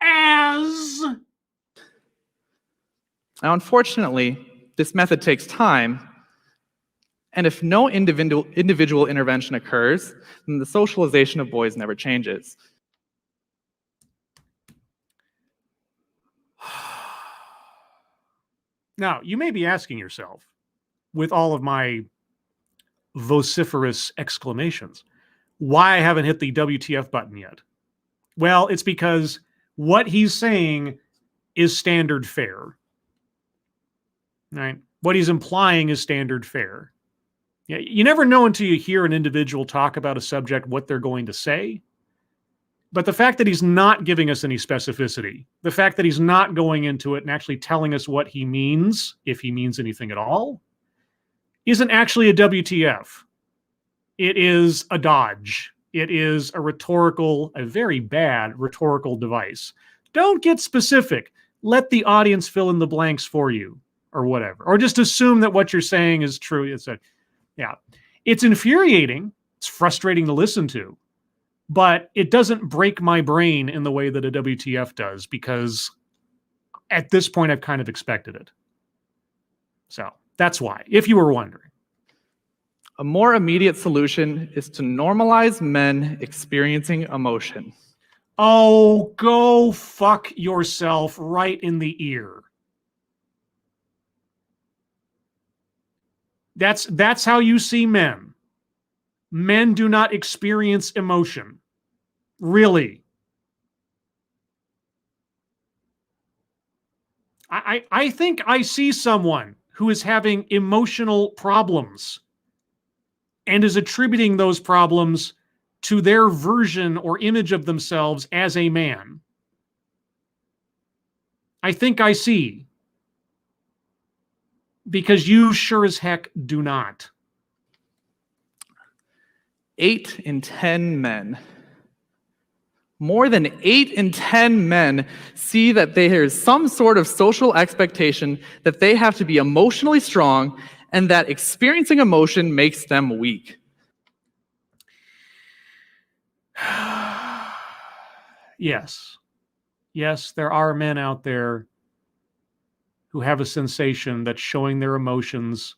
as. Now, unfortunately, this method takes time, and if no individual intervention occurs, then the socialization of boys never changes. Now, you may be asking yourself, with all of my vociferous exclamations, why I haven't hit the WTF button yet. Well, it's because what he's saying is standard fare. Right? What he's implying is standard fare. Yeah, you never know until you hear an individual talk about a subject what they're going to say. But the fact that he's not giving us any specificity, the fact that he's not going into it and actually telling us what he means, if he means anything at all, isn't actually a WTF. It is a dodge. It is a very bad rhetorical device. Don't get specific. Let the audience fill in the blanks for you, or whatever. Or just assume that what you're saying is true. It's infuriating. It's frustrating to listen to. But it doesn't break my brain in the way that a WTF does, because at this point, I've kind of expected it. So that's why, if you were wondering. A more immediate solution is to normalize men experiencing emotion. Oh, go fuck yourself right in the ear. That's how you see men. Men do not experience emotion. Really. I think I see someone who is having emotional problems and is attributing those problems to their version or image of themselves as a man. I think I see. Because you sure as heck do not. 8 in 10 men. More than 8 in 10 men see that there is some sort of social expectation that they have to be emotionally strong and that experiencing emotion makes them weak. Yes. Yes, there are men out there who have a sensation that showing their emotions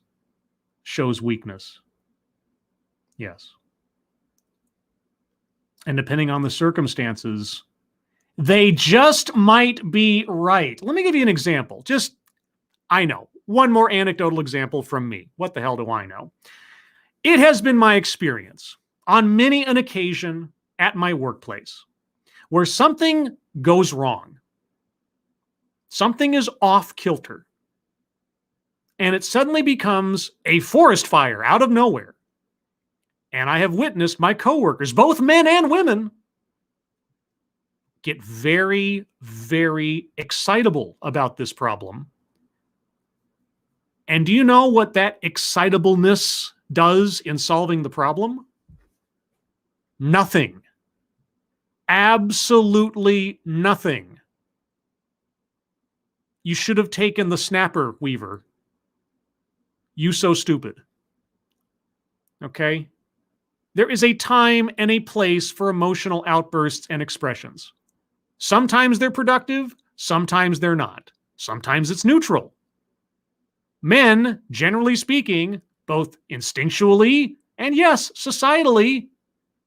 shows weakness. Yes. And depending on the circumstances, they just might be right. Let me give you an example. I know. One more anecdotal example from me. What the hell do I know? It has been my experience on many an occasion at my workplace where something goes wrong. Something is off kilter. And it suddenly becomes a forest fire out of nowhere. And I have witnessed my coworkers, both men and women, get very, very excitable about this problem. And do you know what that excitableness does in solving the problem? Nothing. Absolutely nothing. You should have taken the snapper, Weaver. You so stupid. Okay? There is a time and a place for emotional outbursts and expressions. Sometimes they're productive, sometimes they're not. Sometimes it's neutral. Men, generally speaking, both instinctually and yes, societally,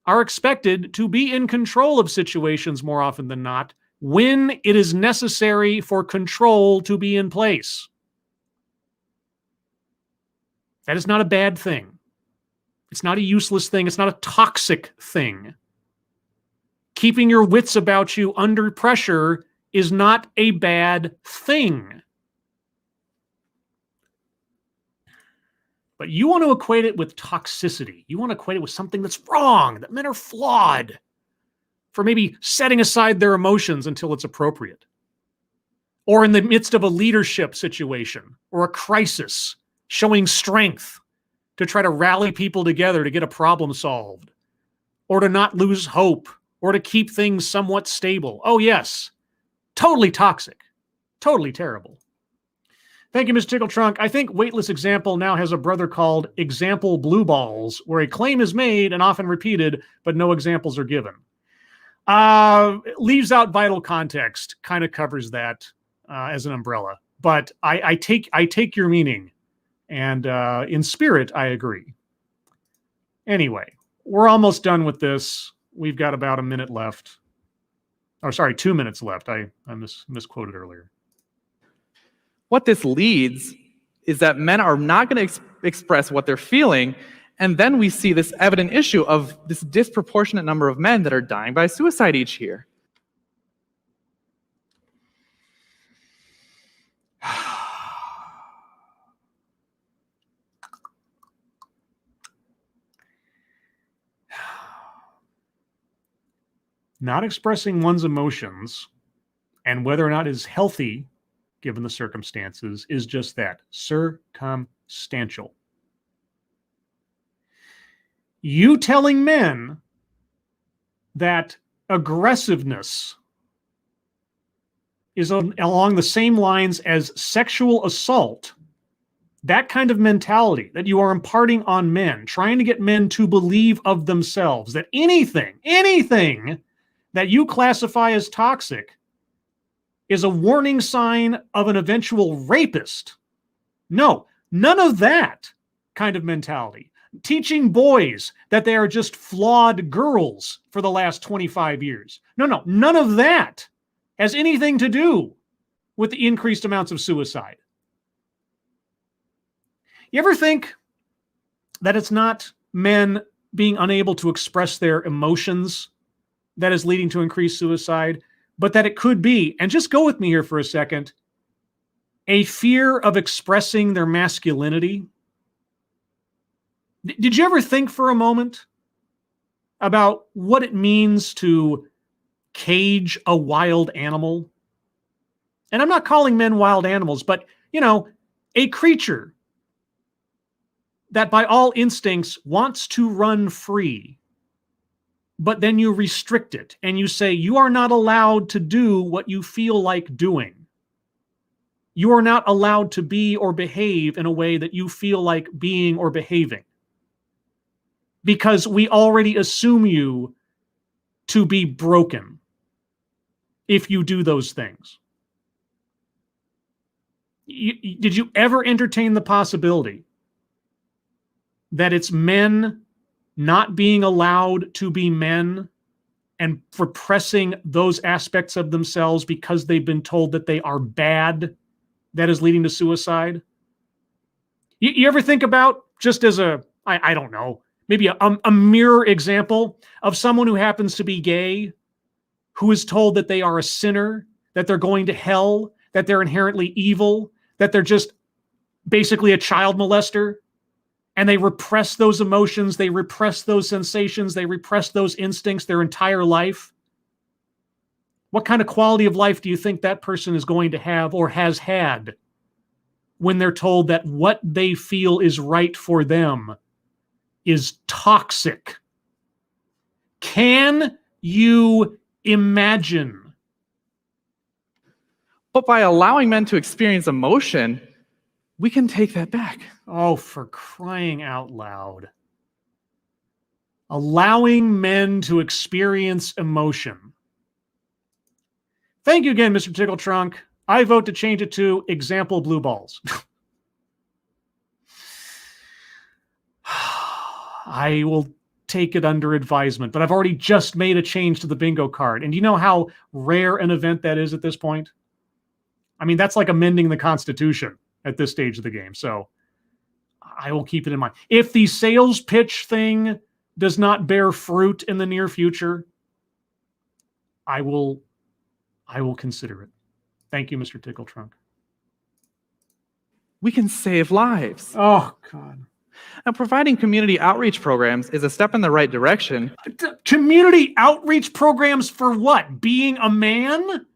are expected to be in control of situations more often than not when it is necessary for control to be in place. That is not a bad thing. It's not a useless thing. It's not a toxic thing. Keeping your wits about you under pressure is not a bad thing. But you want to equate it with toxicity. You want to equate it with something that's wrong, that men are flawed for maybe setting aside their emotions until it's appropriate. Or in the midst of a leadership situation or a crisis, showing strength to try to rally people together to get a problem solved, or to not lose hope, or to keep things somewhat stable. Oh yes, totally toxic, totally terrible. Thank you, Mr. Tickle Trunk. I think Weightless Example now has a brother called Example Blue Balls, where a claim is made and often repeated, but no examples are given. Leaves out vital context, kind of covers that as an umbrella. But I take your meaning, and in spirit, I agree. Anyway, we're almost done with this. We've got about a minute left. Oh, sorry, 2 minutes left. I misquoted earlier. What this leads is that men are not going to express what they're feeling, and then we see this evident issue of this disproportionate number of men that are dying by suicide each year. Not expressing one's emotions and whether or not it is healthy given the circumstances is just that, circumstantial. You telling men that aggressiveness is along the same lines as sexual assault, that kind of mentality that you are imparting on men, trying to get men to believe of themselves that anything that you classify as toxic is a warning sign of an eventual rapist. No, none of that kind of mentality. Teaching boys that they are just flawed girls for the last 25 years. No, none of that has anything to do with the increased amounts of suicide. You ever think that it's not men being unable to express their emotions that is leading to increased suicide, but that it could be, and just go with me here for a second, a fear of expressing their masculinity? Did you ever think for a moment about what it means to cage a wild animal? And I'm not calling men wild animals, but, a creature that by all instincts wants to run free, but then you restrict it and you say, you are not allowed to do what you feel like doing. You are not allowed to be or behave in a way that you feel like being or behaving, because we already assume you to be broken if you do those things. Did you ever entertain the possibility that it's men not being allowed to be men and repressing those aspects of themselves because they've been told that they are bad, that is leading to suicide? You ever think about, just as I don't know, maybe a mirror example of someone who happens to be gay, who is told that they are a sinner, that they're going to hell, that they're inherently evil, that they're just basically a child molester, and they repress those emotions, they repress those sensations, they repress those instincts their entire life? What kind of quality of life do you think that person is going to have or has had when they're told that what they feel is right for them is toxic? Can you imagine? But by allowing men to experience emotion, we can take that back. Oh, for crying out loud. Allowing men to experience emotion. Thank you again, Mr. Tickle Trunk. I vote to change it to Example Blue Balls. I will take it under advisement, but I've already just made a change to the bingo card. And do you know how rare an event that is at this point? I mean, that's like amending the Constitution at this stage of the game. So I will keep it in mind. If the sales pitch thing does not bear fruit in the near future, I will consider it. Thank you, Mr. Tickle Trunk. We can save lives. Oh, God. Now, providing community outreach programs is a step in the right direction. Community outreach programs for what? Being a man?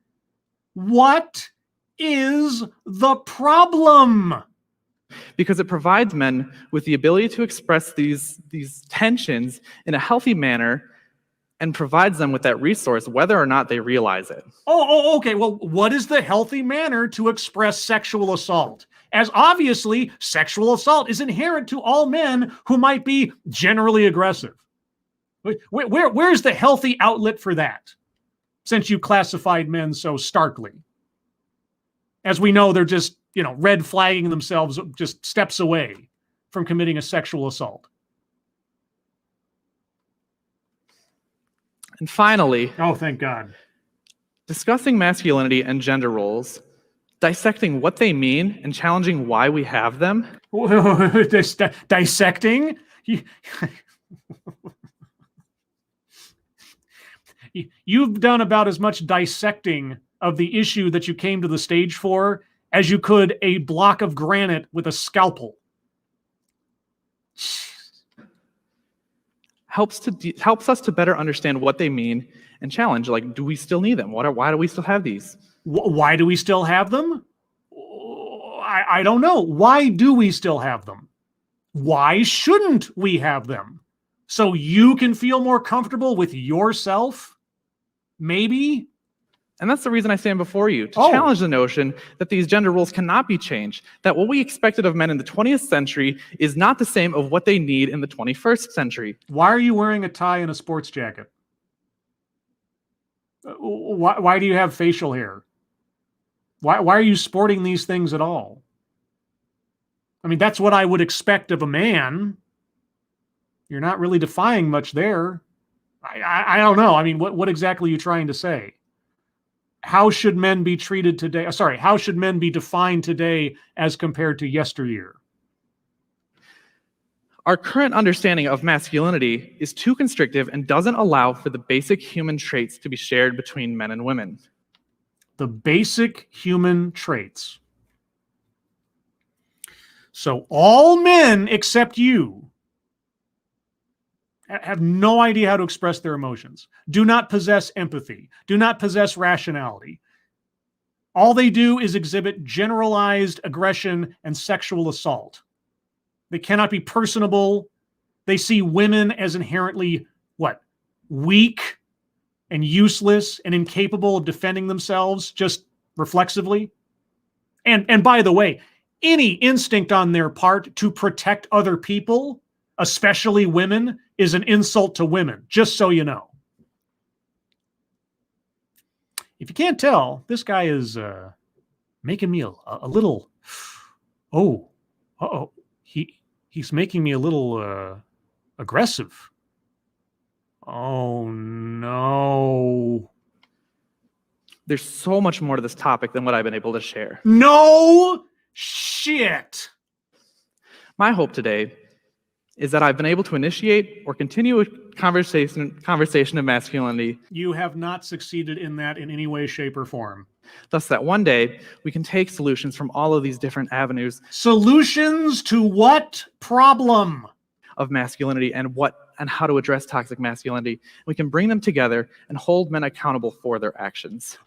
What is the problem? Because it provides men with the ability to express these tensions in a healthy manner and provides them with that resource, whether or not they realize it. Okay. Well, what is the healthy manner to express sexual assault? As obviously, sexual assault is inherent to all men who might be generally aggressive. Where's the healthy outlet for that? Since you classified men so starkly. As we know, they're just, red flagging themselves just steps away from committing a sexual assault. And finally, oh, thank God, discussing masculinity and gender roles, dissecting what they mean and challenging why we have them. Dissecting? You've done about as much dissecting of the issue that you came to the stage for as you could a block of granite with a scalpel. Helps us to better understand what they mean and challenge, like, do we still need them? Why do we still have these? Why do we still have them? I don't know. Why do we still have them? Why shouldn't we have them? So you can feel more comfortable with yourself? Maybe? And that's the reason I stand before you, to challenge the notion that these gender roles cannot be changed, that what we expected of men in the 20th century is not the same of what they need in the 21st century. Why are you wearing a tie and a sports jacket? Why do you have facial hair? Why are you sporting these things at all? I mean, that's what I would expect of a man. You're not really defying much there. I don't know. I mean, what exactly are you trying to say? How should men be treated today? How should men be defined today as compared to yesteryear? Our current understanding of masculinity is too constrictive and doesn't allow for the basic human traits to be shared between men and women. The basic human traits. So all men except you have no idea how to express their emotions, do not possess empathy, do not possess rationality. All they do is exhibit generalized aggression and sexual assault. They cannot be personable. They see women as inherently, weak and useless and incapable of defending themselves just reflexively. And by the way, any instinct on their part to protect other people, especially women, is an insult to women, just so you know. If you can't tell, this guy is making me a little, he's making me a little aggressive. Oh, no. There's so much more to this topic than what I've been able to share. No shit. My hope today is that I've been able to initiate or continue a conversation of masculinity. You have not succeeded in that in any way, shape, or form. Thus that one day we can take solutions from all of these different avenues. Solutions to what problem? Of masculinity and how to address toxic masculinity. We can bring them together and hold men accountable for their actions.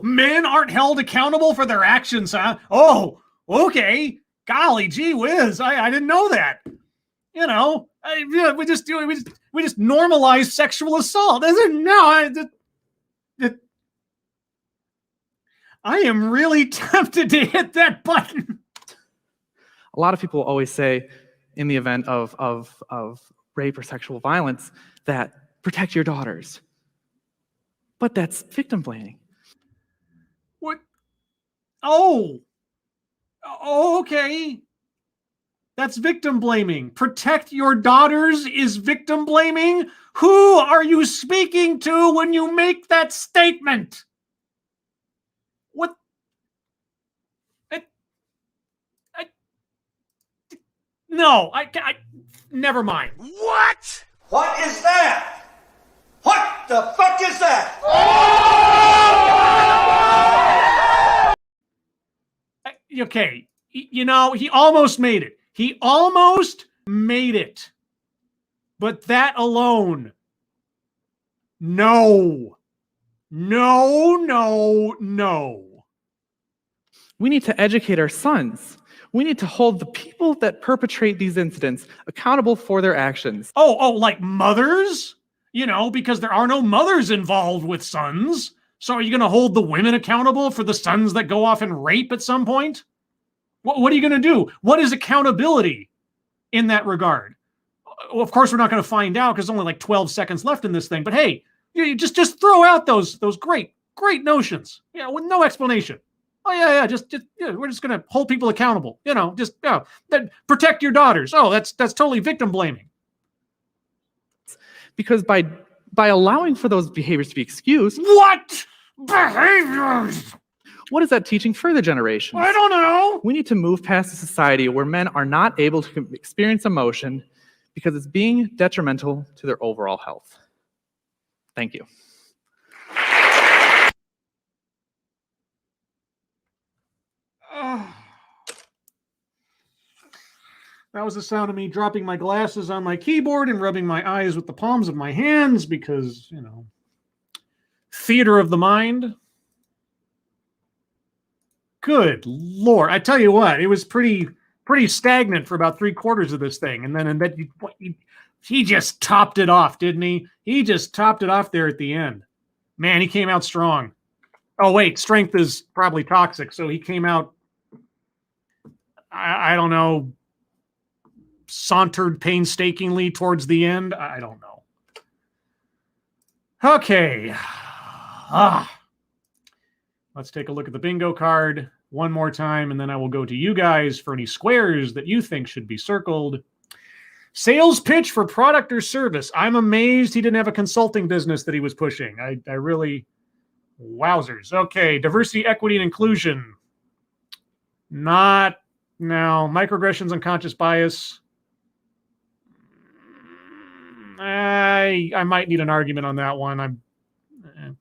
Men aren't held accountable for their actions, huh? Oh, okay. Golly gee whiz, I didn't know that. We just normalize sexual assault. I am really tempted to hit that button. A lot of people always say, in the event of rape or sexual violence, that protect your daughters. But that's victim blaming. What? Oh, okay. That's victim blaming. Protect your daughters is victim blaming? Who are you speaking to when you make that statement? What? No, I never mind. What? What is that? What the fuck is that? Okay, he almost made it. He almost made it. But that alone, no. We need to educate our sons. We need to hold the people that perpetrate these incidents accountable for their actions. Oh, like mothers? Because there are no mothers involved with sons. So are you going to hold the women accountable for the sons that go off and rape at some point? What are you going to do? What is accountability in that regard? Well, of course, we're not going to find out because there's only like 12 seconds left in this thing. But hey, you just throw out those great notions, with no explanation. Oh yeah, we're just going to hold people accountable. Protect your daughters. Oh, that's totally victim blaming. Because by allowing for those behaviors to be excused, what behaviors? What is that teaching further generations? I don't know. We need to move past a society where men are not able to experience emotion because it's being detrimental to their overall health. Thank you. That was the sound of me dropping my glasses on my keyboard and rubbing my eyes with the palms of my hands because, theater of the mind. Good Lord. I tell you what, it was pretty stagnant for about 3/4 of this thing. And then he just topped it off, didn't he? He just topped it off there at the end. Man, he came out strong. Oh, wait, strength is probably toxic. So he came out, I don't know, sauntered painstakingly towards the end. I don't know. Okay. Let's take a look at the bingo card one more time, and then I will go to you guys for any squares that you think should be circled. Sales pitch for product or service. I'm amazed he didn't have a consulting business that he was pushing. I really... Wowzers. Okay, diversity, equity, and inclusion. Not... No. Microaggressions, unconscious bias. I might need an argument on that one. I'm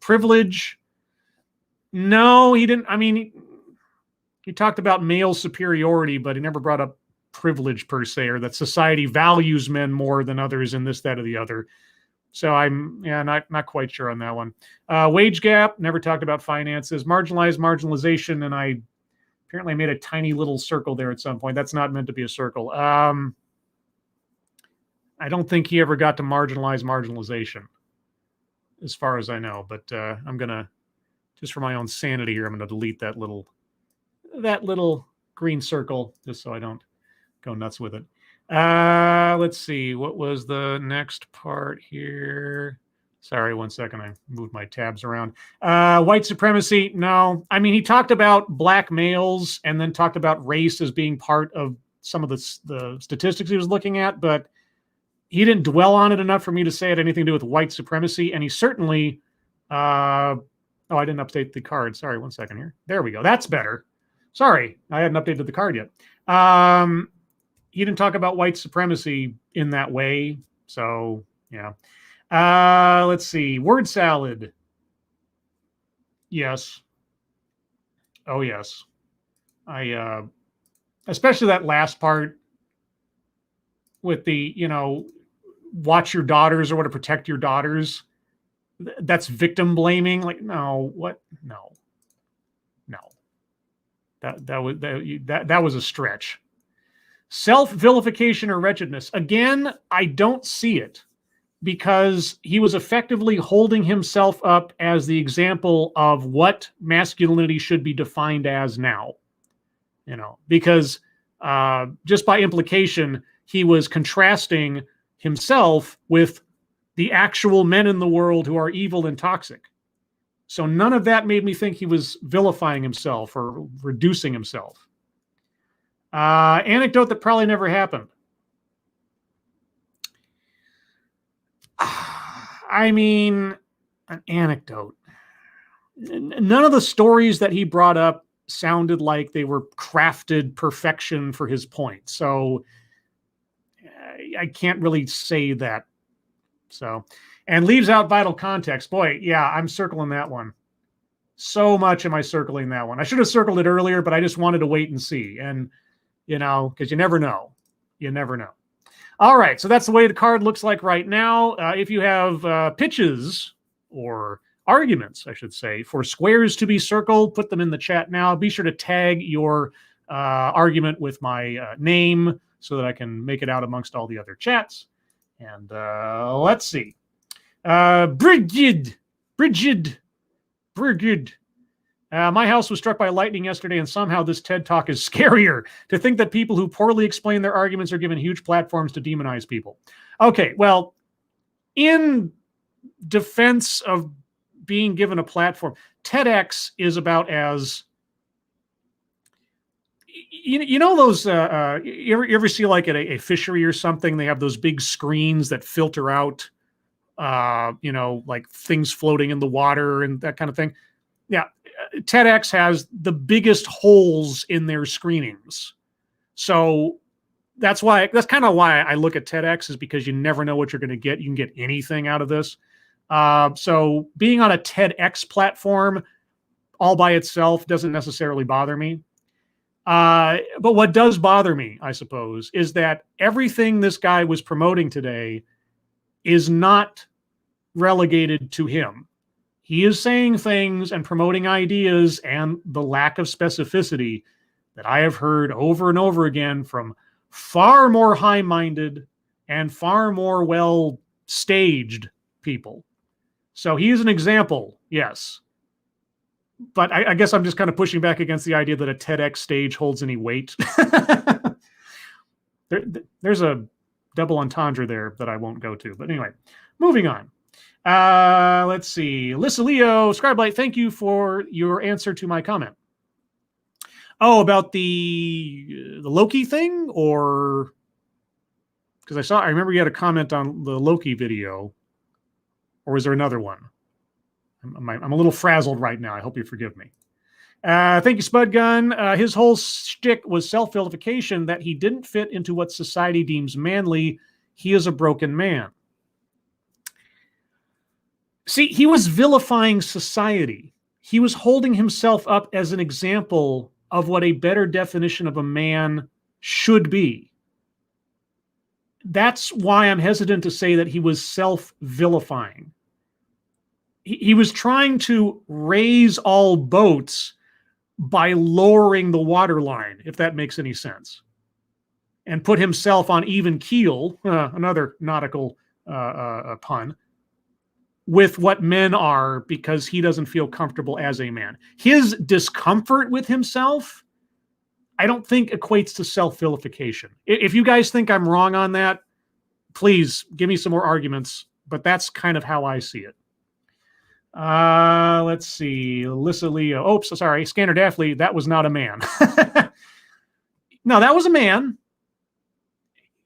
privilege. No, he didn't. I mean, he talked about male superiority, but he never brought up privilege per se, or that society values men more than others in this, that, or the other. So I'm not quite sure on that one. Wage gap, never talked about finances. Marginalized, marginalization, and I apparently made a tiny little circle there at some point. That's not meant to be a circle. I don't think he ever got to marginalization, as far as I know. But I'm gonna, just for my own sanity here, I'm gonna delete that little green circle just so I don't go nuts with it. Let's see, what was the next part here? Sorry, 1 second. I moved my tabs around. White supremacy. No, I mean, he talked about black males and then talked about race as being part of some of the statistics he was looking at, but he didn't dwell on it enough for me to say it had anything to do with white supremacy. And he certainly, I didn't update the card. Sorry, 1 second here. There we go. That's better. Sorry, I hadn't updated the card yet. He didn't talk about white supremacy in that way. So, yeah. Let's see. Word salad. Yes. Oh, yes. Especially that last part with the, watch your daughters or what to protect your daughters. That's victim blaming. Like, no, what? No. That was a stretch. Self-vilification or wretchedness. Again, I don't see it because he was effectively holding himself up as the example of what masculinity should be defined as now. Because just by implication, he was contrasting himself with the actual men in the world who are evil and toxic. So none of that made me think he was vilifying himself or reducing himself. Anecdote that probably never happened. I mean, an anecdote. None of the stories that he brought up sounded like they were crafted perfection for his point. So I can't really say that. So, and leaves out vital context. Boy, yeah, I'm circling that one. So much am I circling that one. I should have circled it earlier, but I just wanted to wait and see. And because you never know. You never know. All right, so that's the way the card looks like right now. If you have pitches or arguments, I should say, for squares to be circled, put them in the chat now. Be sure to tag your argument with my name so that I can make it out amongst all the other chats. And let's see. Brigid. My house was struck by lightning yesterday, and somehow this TED Talk is scarier. To think that people who poorly explain their arguments are given huge platforms to demonize people. Okay, well, in defense of being given a platform, TEDx is about as... You know those, you ever see like at a fishery or something, they have those big screens that filter out, like things floating in the water and that kind of thing? Yeah, TEDx has the biggest holes in their screenings. So that's kind of why I look at TEDx, is because you never know what you're going to get. You can get anything out of this. So being on a TEDx platform all by itself doesn't necessarily bother me. But what does bother me, I suppose, is that everything this guy was promoting today is not relegated to him. He is saying things and promoting ideas and the lack of specificity that I have heard over and over again from far more high-minded and far more well-staged people. So he is an example, yes. But I guess I'm just kind of pushing back against the idea that a TEDx stage holds any weight. There's a double entendre there that I won't go to. But anyway, moving on. Let's see. Lissa Leo, Scribelight, thank you for your answer to my comment. Oh, about the Loki thing? Or... because I remember you had a comment on the Loki video. Or was there another one? I'm a little frazzled right now. I hope you forgive me. Thank you, Spud Gun. His whole shtick was self-vilification, that he didn't fit into what society deems manly. He is a broken man. See, he was vilifying society. He was holding himself up as an example of what a better definition of a man should be. That's why I'm hesitant to say that he was self-vilifying. He was trying to raise all boats by lowering the waterline, if that makes any sense, and put himself on even keel, another nautical pun, with what men are, because he doesn't feel comfortable as a man. His discomfort with himself, I don't think equates to self-vilification. If you guys think I'm wrong on that, please give me some more arguments, but that's kind of how I see it. Let's see. Lissa Leo. Oh, sorry. Scanner Daffley. That was not a man. No, that was a man.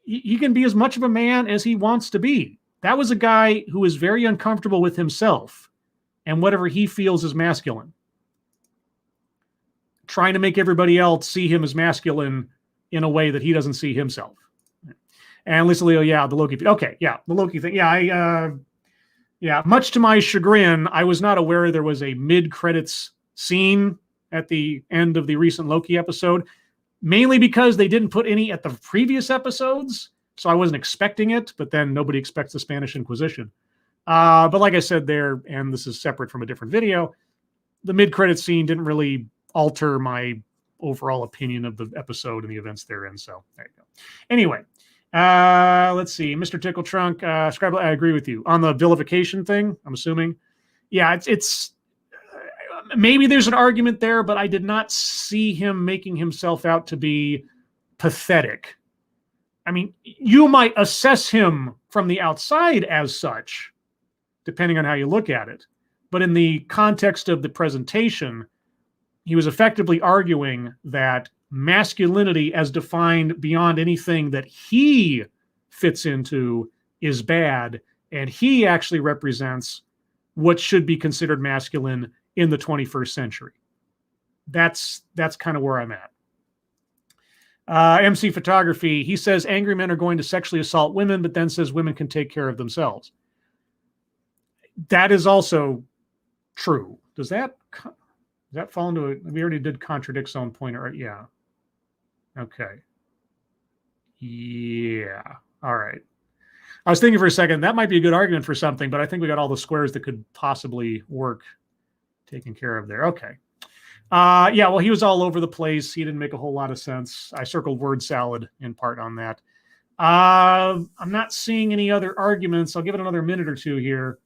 He can be as much of a man as he wants to be. That was a guy who is very uncomfortable with himself and whatever he feels is masculine. Trying to make everybody else see him as masculine in a way that he doesn't see himself. And Lissa Leo, yeah, the Loki. Okay, yeah, the Loki thing. Yeah, yeah, much to my chagrin, I was not aware there was a mid-credits scene at the end of the recent Loki episode, mainly because they didn't put any at the previous episodes, so I wasn't expecting it, but then nobody expects the Spanish Inquisition. But like I said there, and this is separate from a different video, the mid-credits scene didn't really alter my overall opinion of the episode and the events therein, so there you go. Anyway. Let's see. Mr. Tickle Trunk, Scribble, I agree with you. On the vilification thing, I'm assuming. Yeah, it's maybe there's an argument there, but I did not see him making himself out to be pathetic. I mean, you might assess him from the outside as such, depending on how you look at it. But in the context of the presentation, he was effectively arguing that masculinity as defined beyond anything that he fits into is bad, and he actually represents what should be considered masculine in the 21st century. That's kind of where I'm at. MC Photography, he says angry men are going to sexually assault women, but then says women can take care of themselves. That is also true. Does that fall into we already did contradict zone pointer? Yeah. Okay. Yeah. All right. I was thinking for a second, that might be a good argument for something, but I think we got all the squares that could possibly work taken care of there. Okay. Yeah, well, he was all over the place. He didn't make a whole lot of sense. I circled word salad in part on that. I'm not seeing any other arguments. I'll give it another minute or two here.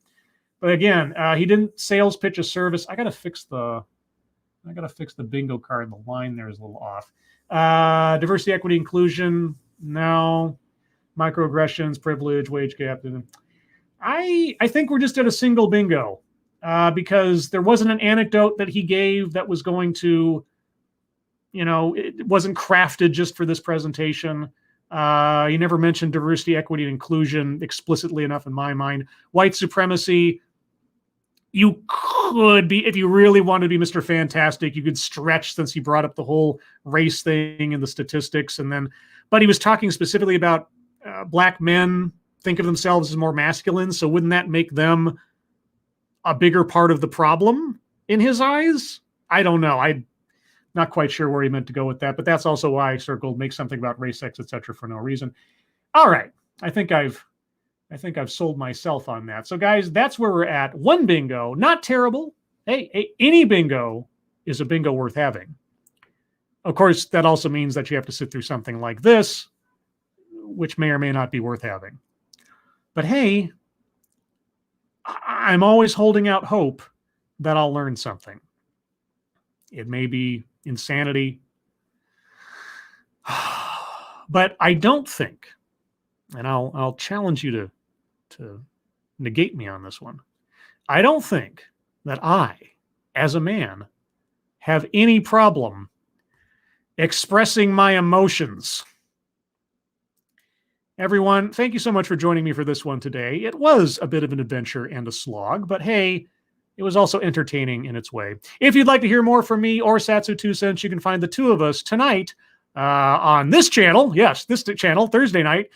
But again, he didn't sales pitch a service. I gotta fix the bingo card. The line there is a little off. Diversity, equity, inclusion. No. Microaggressions, privilege, wage gap. I think we're just at a single bingo. Because there wasn't an anecdote that he gave that was going to, it wasn't crafted just for this presentation. He never mentioned diversity, equity, and inclusion explicitly enough in my mind. White supremacy, you could be, if you really wanted to be Mr. Fantastic, you could stretch since he brought up the whole race thing and the statistics. But he was talking specifically about black men think of themselves as more masculine. So wouldn't that make them a bigger part of the problem in his eyes? I don't know. I'm not quite sure where he meant to go with that, but that's also why I circled make something about race, sex, etc. for no reason. All right. I think I've sold myself on that. So guys, that's where we're at. One bingo, not terrible. Hey, any bingo is a bingo worth having. Of course, that also means that you have to sit through something like this, which may or may not be worth having. But hey, I'm always holding out hope that I'll learn something. It may be insanity, but I don't think, and I'll challenge you to negate me on this one. I don't think that I, as a man, have any problem expressing my emotions. Everyone, thank you so much for joining me for this one today. It was a bit of an adventure and a slog, but hey, it was also entertaining in its way. If you'd like to hear more from me or Satsu 2 Cents, you can find the two of us tonight on this channel. Yes, this channel, Thursday night,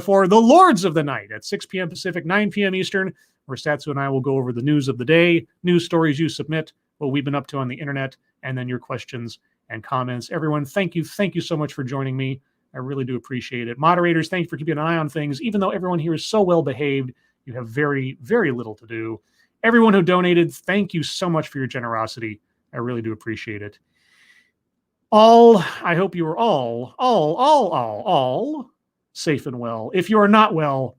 for the Lords of the Night at 6 p.m. Pacific, 9 p.m. Eastern, where Satsu and I will go over the news of the day, news stories you submit, what we've been up to on the internet, and then your questions and comments. Everyone, thank you so much for joining me. I really do appreciate it. Moderators, thank you for keeping an eye on things. Even though everyone here is so well behaved, you have very, very little to do. Everyone who donated, thank you so much for your generosity. I really do appreciate it. I hope you are all safe and well. If you are not well,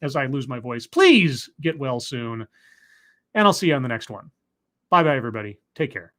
as I lose my voice, please get well soon. And I'll see you on the next one. Bye-bye, everybody. Take care.